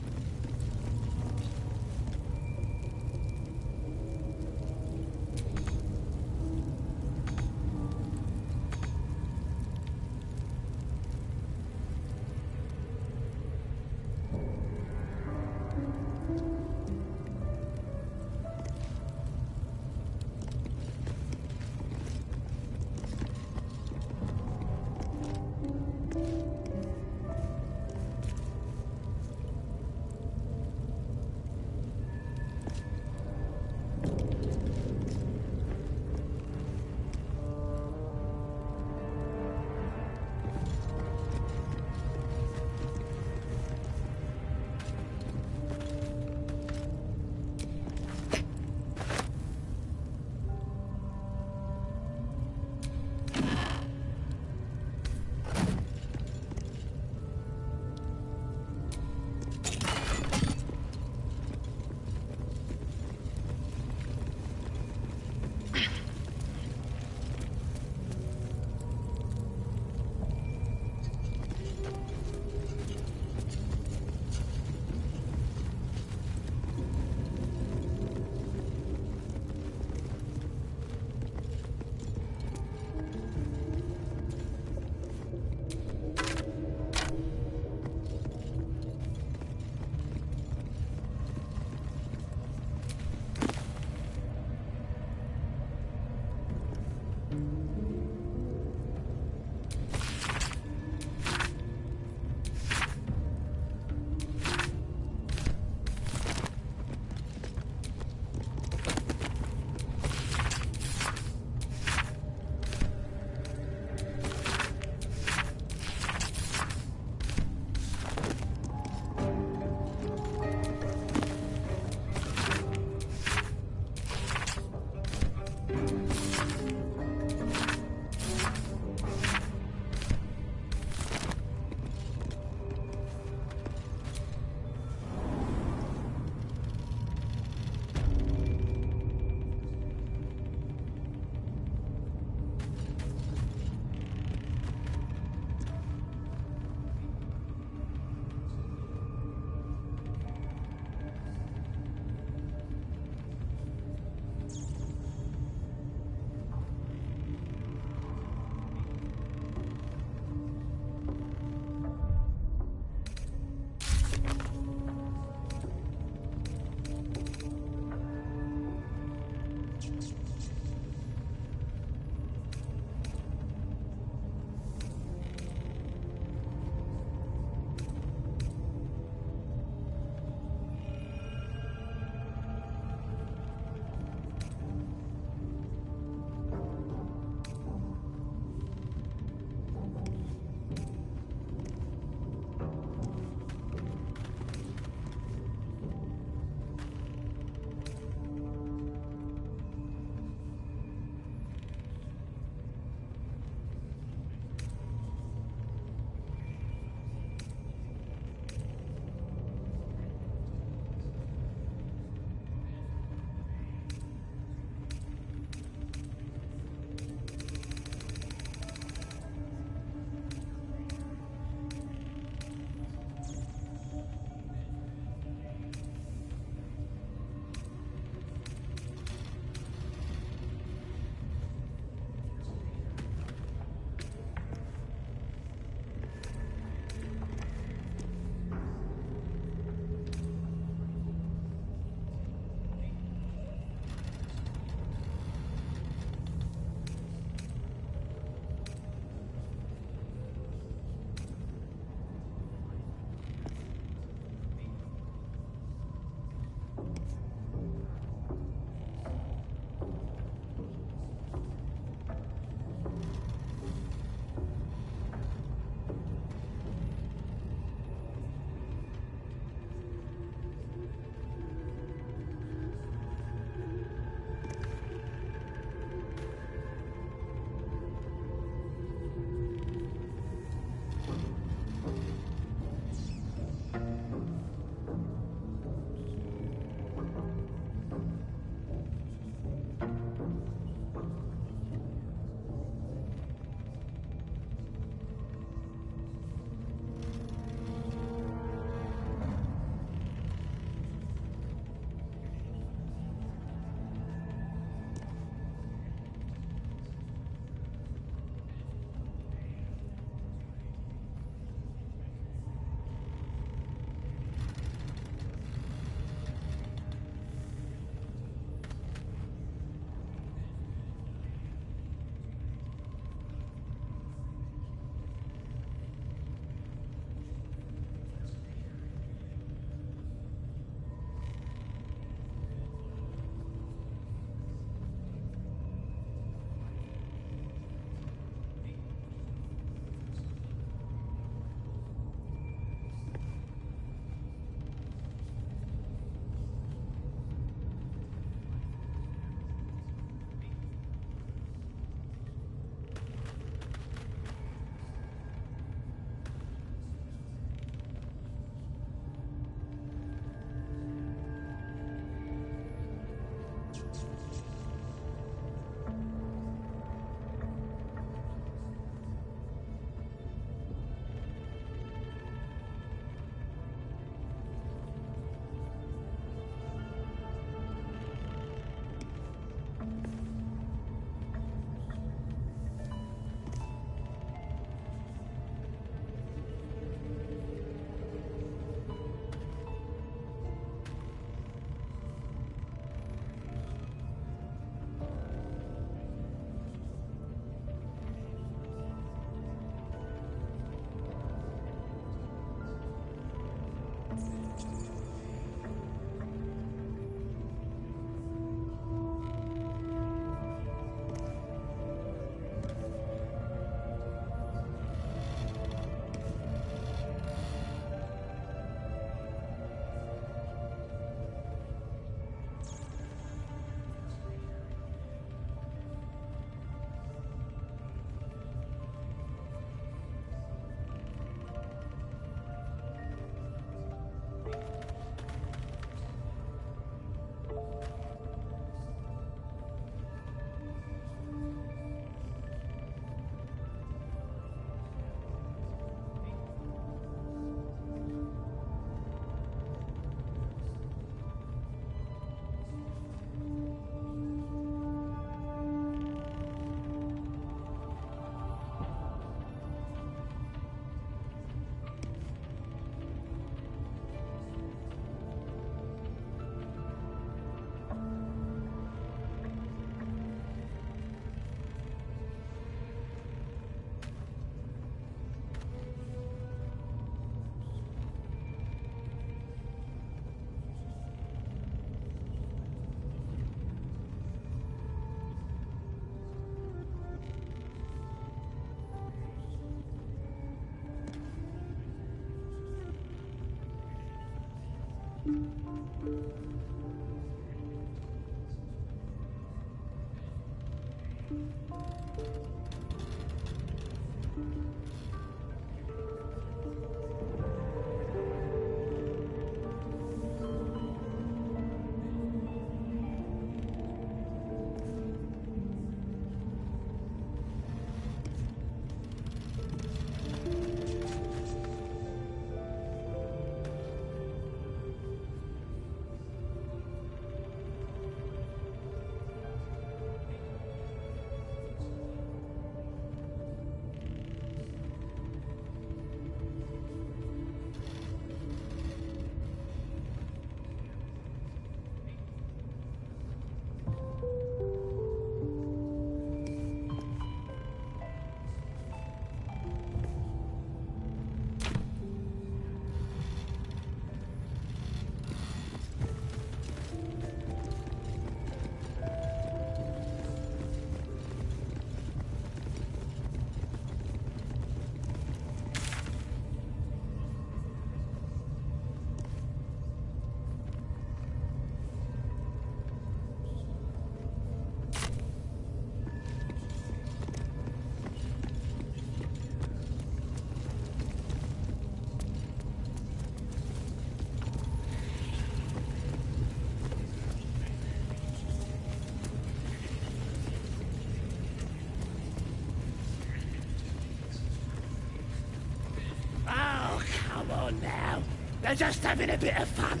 Oh, come on now. They're just having a bit of fun.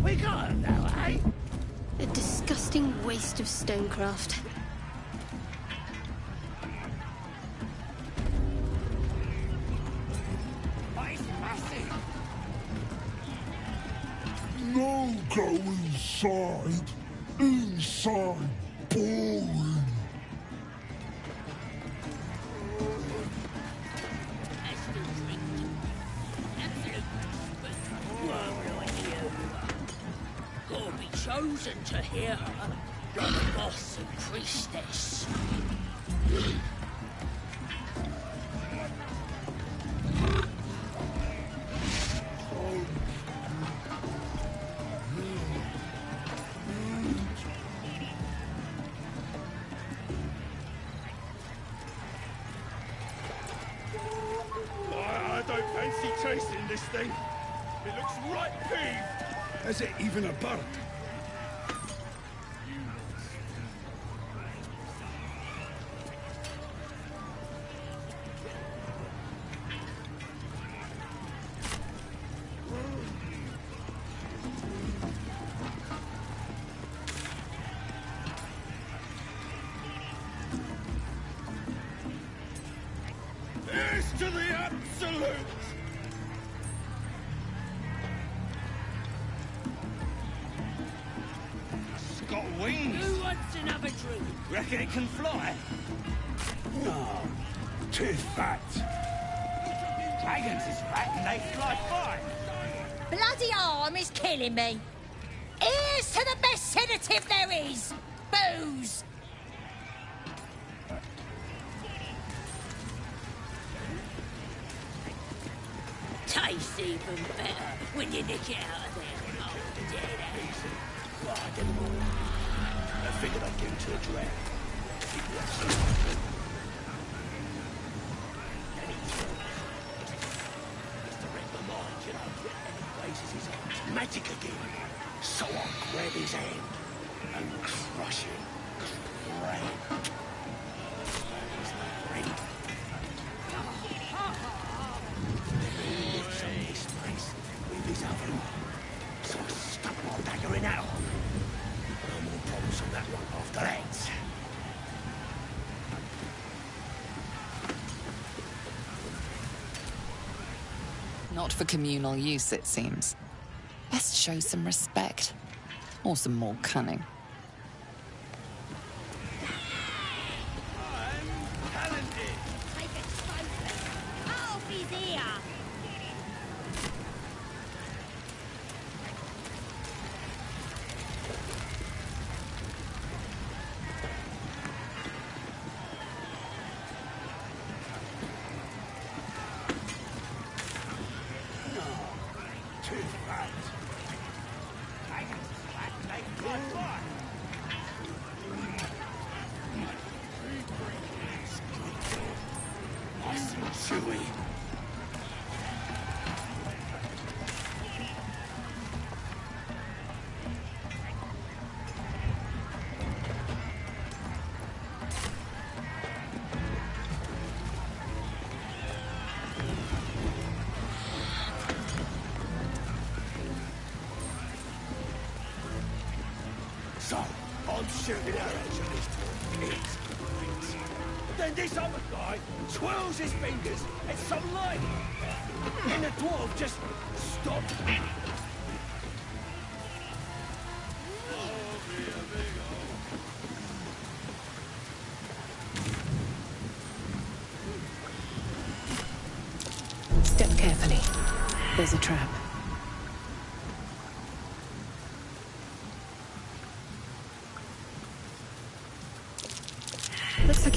We got them now, eh? A disgusting waste of stonecraft. No go inside. Inside. Boring. Gotta be chosen to hear her. You're the boss and priestess. I don't fancy tasting this thing. It looks right peeved. Is it even a bird? Here's to the absolute! It's got wings. Who wants another drink? Reckon it can fly? No. Too fat. Dragons is fat and they fly fine. Bloody arm is killing me. Here's to the best sedative there is. Booze. Tastes even better when you nick it out of there. Oh, dead ass. Well, I didn't know. I figured I'd give it to a drag. Magic again. So I'll grab his hand and crush him. Crank. His brain. He lives on this place with his other arm. So I stuck my dagger in that arm. No more problems on that one after that. Not for communal use, it seems. Best show some respect. Or some more cunning. Off his ear. Nice and chewy. So, I'm shooting arrows at this dwarf. It's great. Then this other guy twirls his fingers at some lady. And the dwarf just stops. Step carefully. There's a trap. Looks like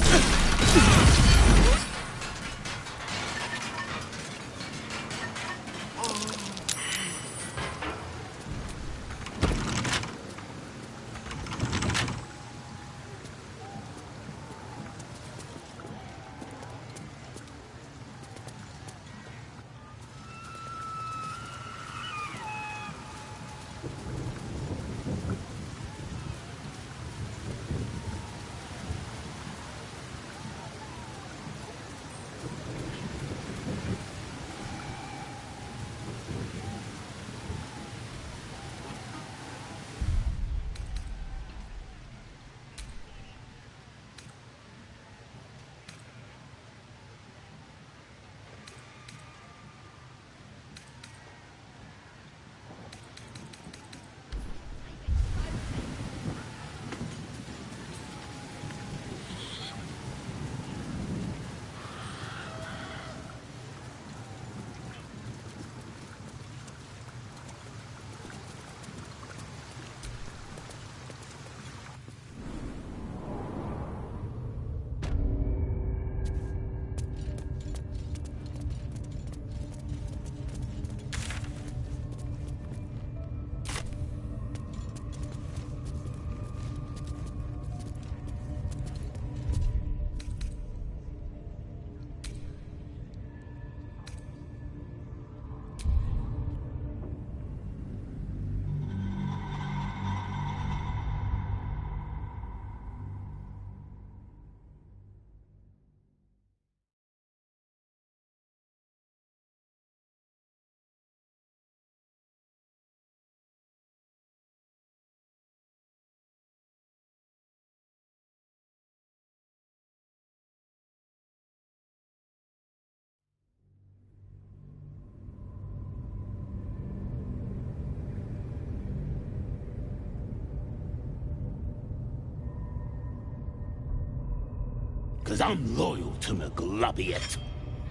Cause I'm loyal to my glubbiet.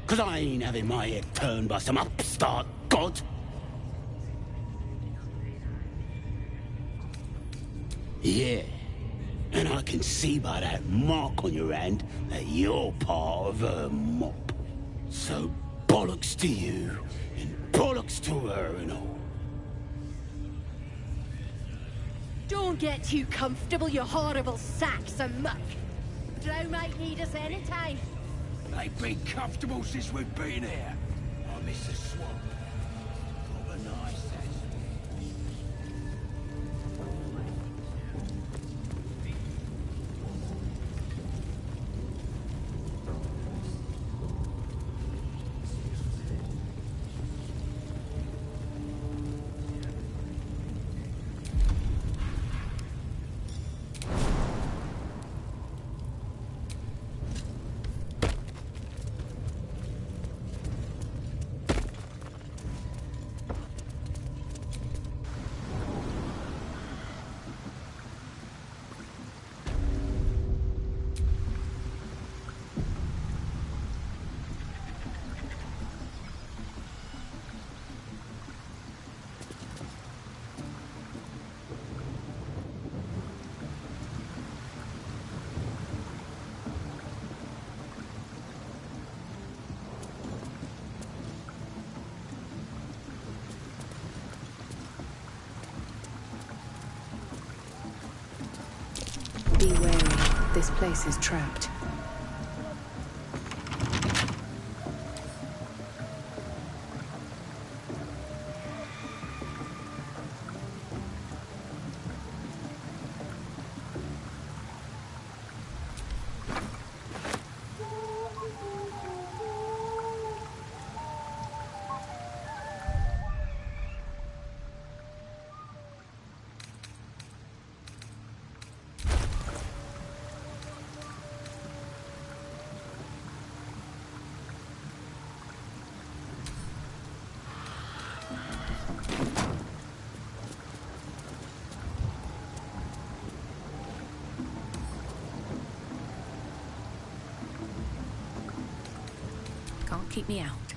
Cause I ain't having my head turned by some upstart god. Yeah, and I can see by that mark on your hand that you're part of her mob. So bollocks to you, and bollocks to her and all. Don't get too comfortable, you horrible sacks of muck. Drow might need us any time. They've been comfortable since we've been here. I miss the swamp. Proper nice. this place is trapped. Can't keep me out.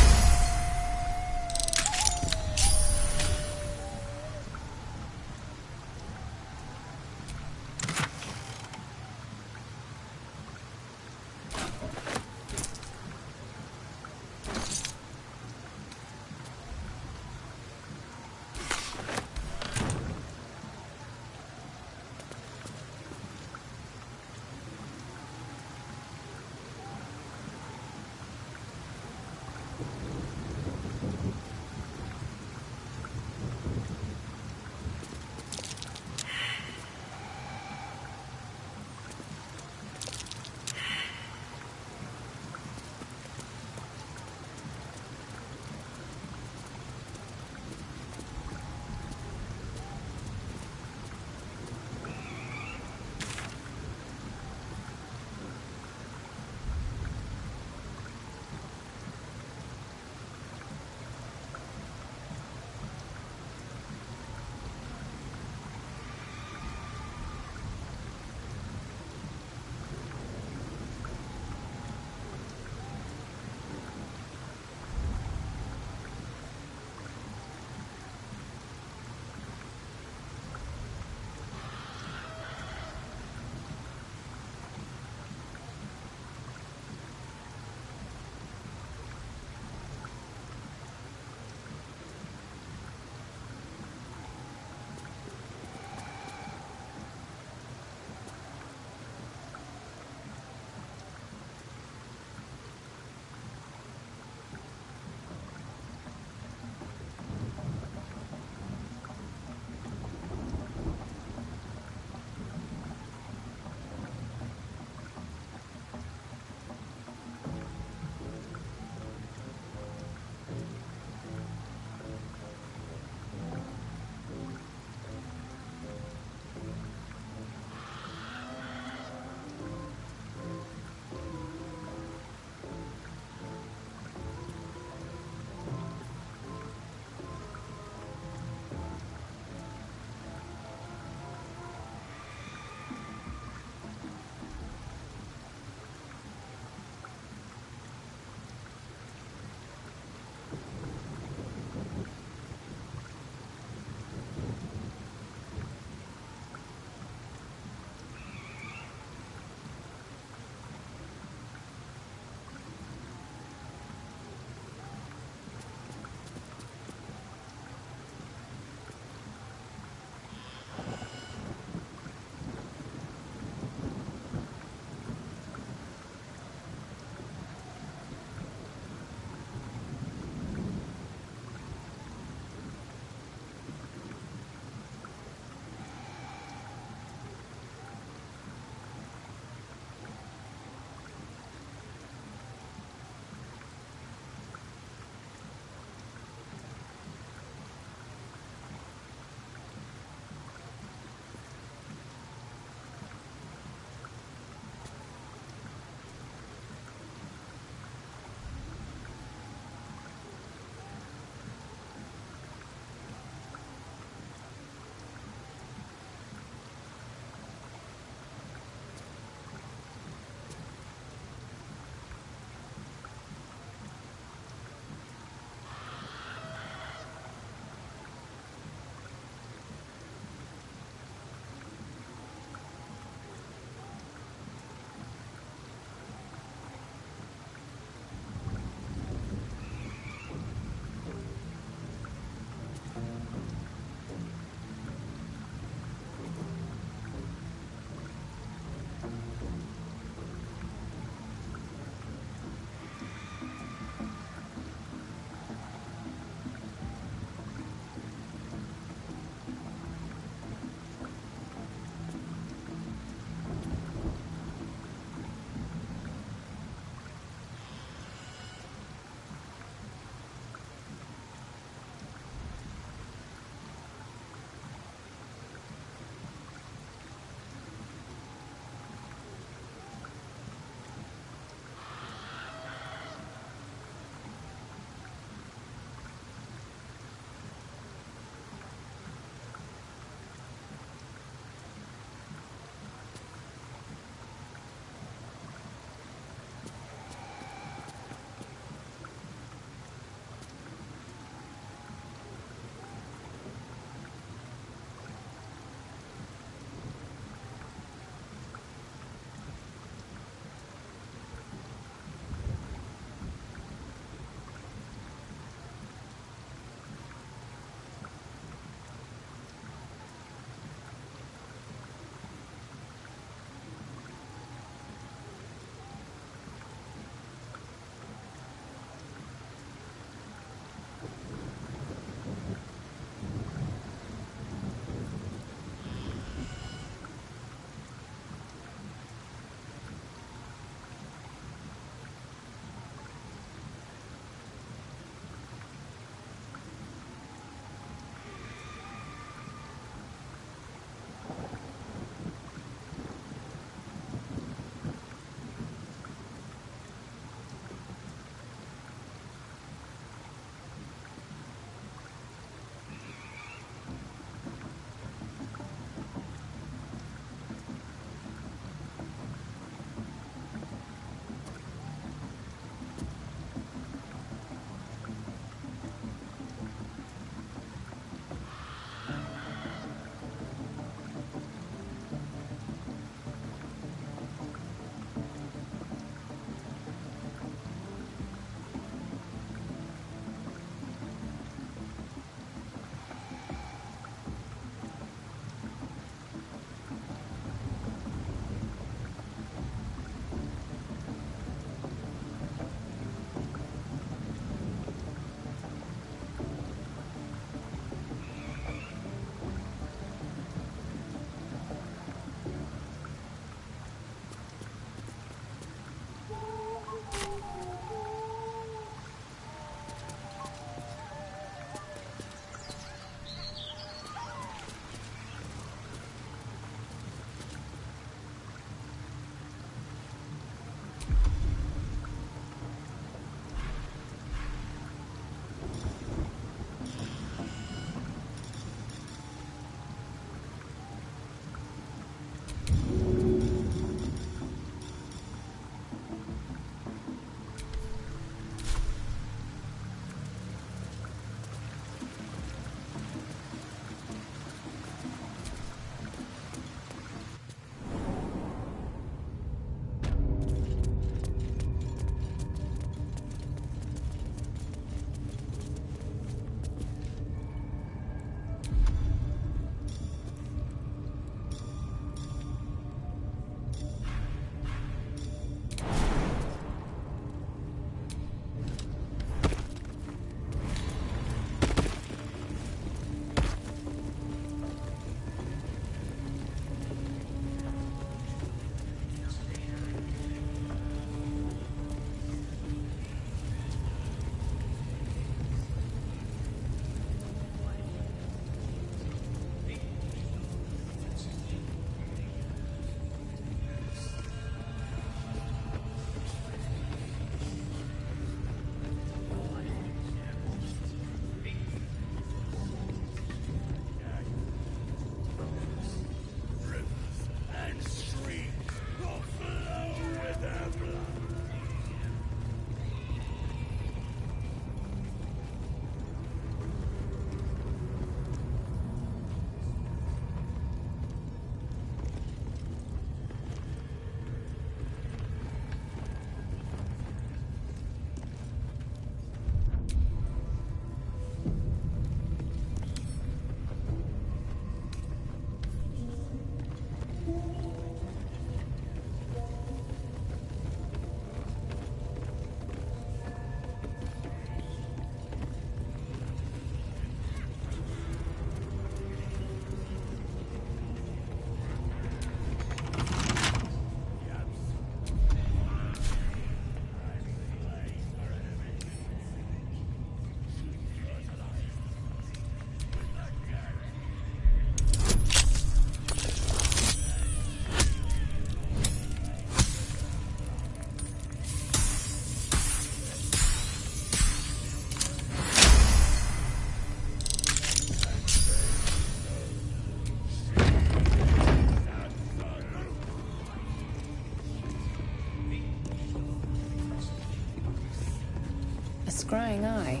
scrying eye.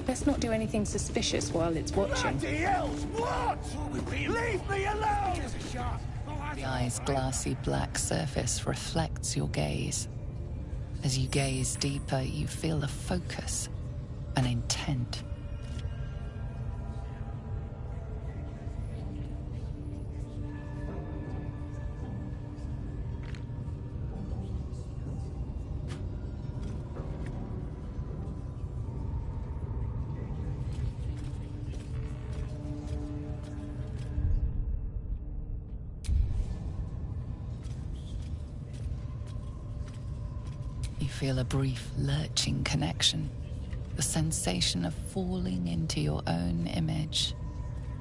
Best not do anything suspicious while it's watching. Bloody hells! What? Leave me alone! The eye's glassy black surface reflects your gaze. As you gaze deeper, you feel a focus, an intent. You feel a brief, lurching connection, the sensation of falling into your own image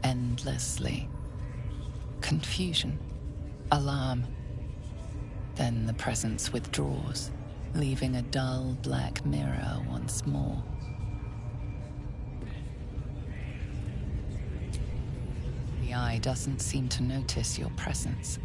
endlessly. Confusion, alarm. Then the presence withdraws, leaving a dull black mirror once more. The eye doesn't seem to notice your presence.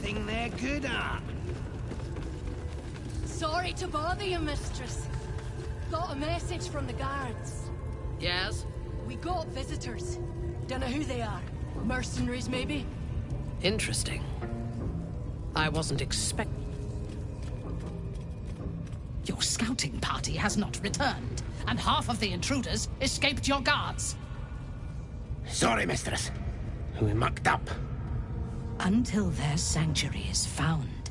Thing they're good at. Sorry to bother you, mistress. Got a message from the guards. Yes? We got visitors. Don't know who they are. Mercenaries, maybe? Interesting. I wasn't expecting... Your scouting party has not returned, and half of the intruders escaped your guards. Sorry, mistress. We mucked up. Until their sanctuary is found,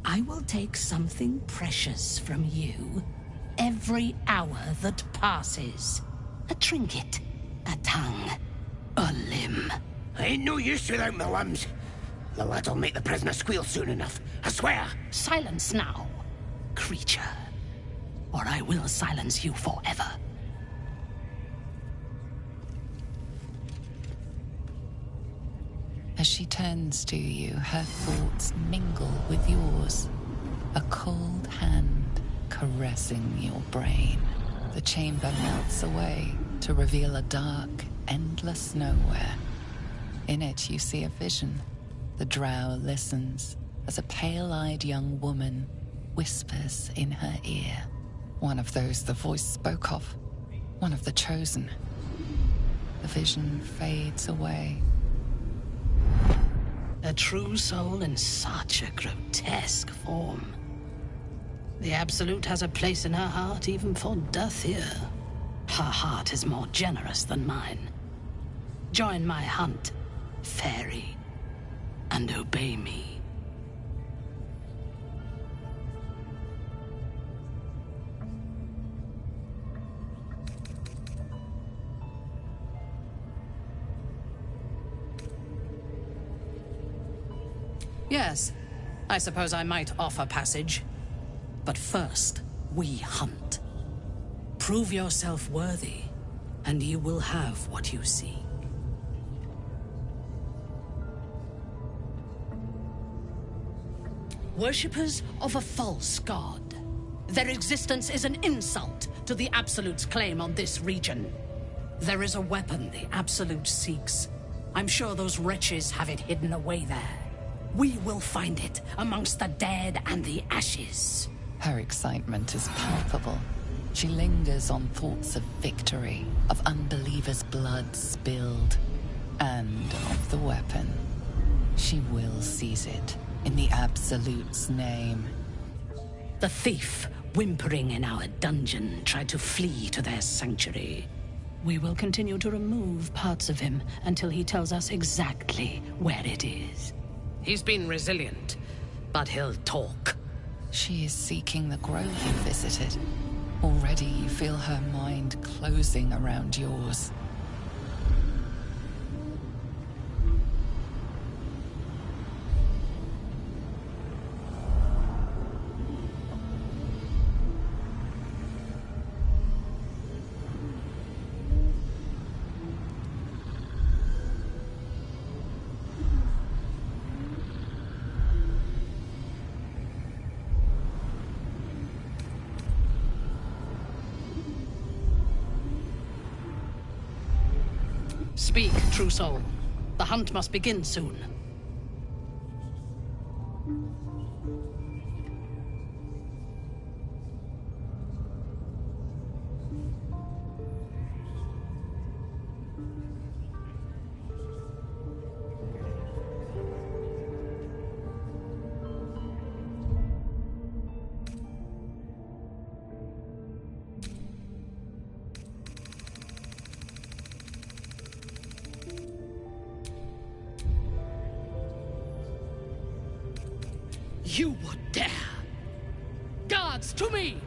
I will take something precious from you every hour that passes. A trinket, a tongue, a limb. I ain't no use without my limbs. The lad'll make the prisoner squeal soon enough, I swear. Silence now, creature, or I will silence you forever. As she turns to you, her thoughts mingle with yours. A cold hand caressing your brain. The chamber melts away to reveal a dark, endless nowhere. In it, you see a vision. The drow listens as a pale-eyed young woman whispers in her ear. One of those the voice spoke of. One of the chosen. The vision fades away. A true soul in such a grotesque form. The Absolute has a place in her heart even for Dathir. Her heart is more generous than mine. Join my hunt, fairy, and obey me. Yes, I suppose I might offer passage. But first, we hunt. Prove yourself worthy, and you will have what you seek. Worshippers of a false god. Their existence is an insult to the Absolute's claim on this region. There is a weapon the Absolute seeks. I'm sure those wretches have it hidden away there. We will find it amongst the dead and the ashes. Her excitement is palpable. She lingers on thoughts of victory, of unbelievers' blood spilled, and of the weapon. She will seize it, in the Absolute's name. The thief, whimpering in our dungeon, tried to flee to their sanctuary. We will continue to remove parts of him until he tells us exactly where it is. He's been resilient, but he'll talk. She is seeking the grove you visited. Already you feel her mind closing around yours. Speak, true soul. The hunt must begin soon. You would dare! Guards, to me!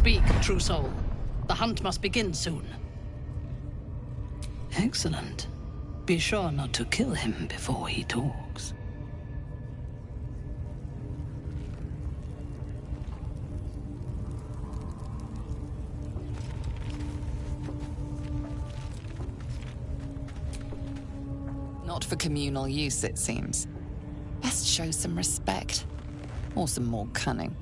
Speak, true soul. The hunt must begin soon. Excellent. Be sure not to kill him before he talks. Not for communal use, it seems. Best show some respect. Or some more cunning.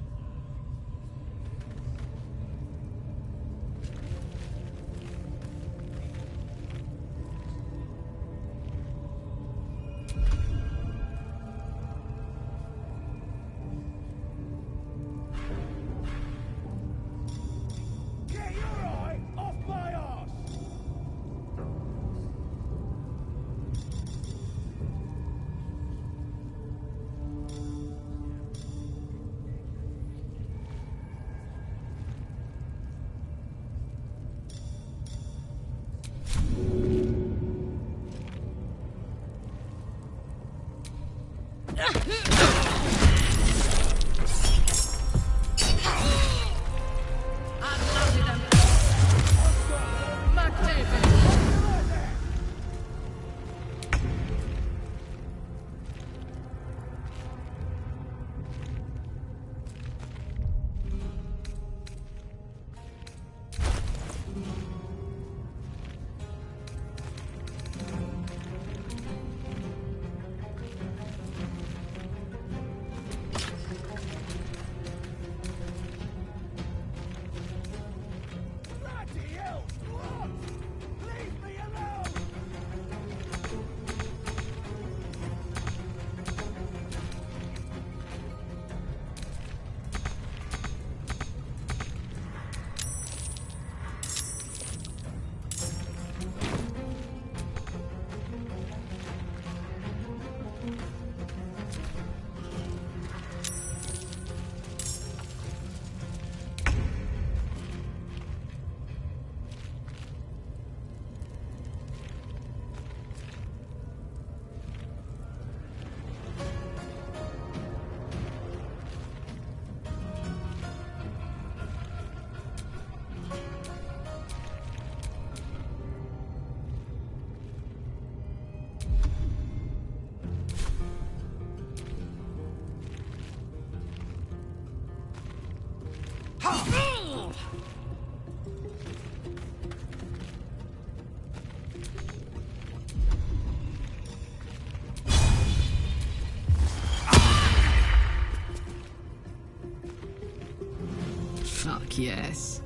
Fuck yes.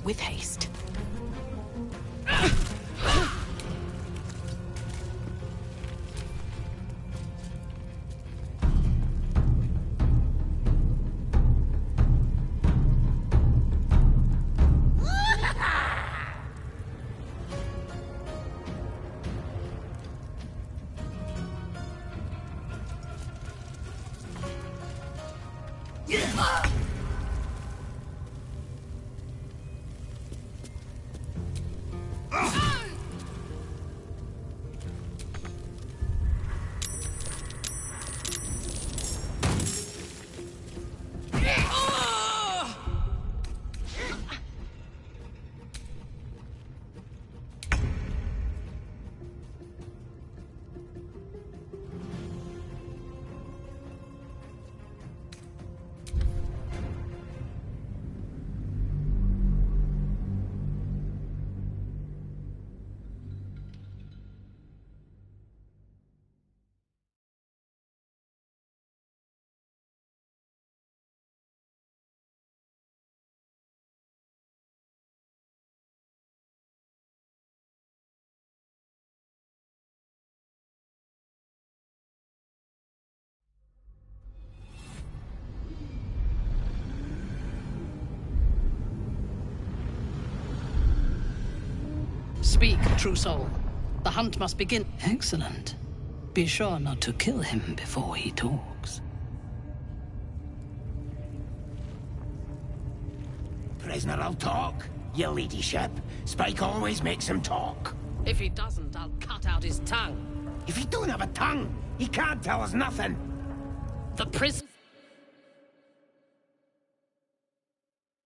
with haste. Speak, true soul. The hunt must begin. Excellent. Be sure not to kill him before he talks. Prisoner will talk, your ladyship. Spike always makes him talk. If he doesn't, I'll cut out his tongue. If he don't have a tongue, he can't tell us nothing. The prison...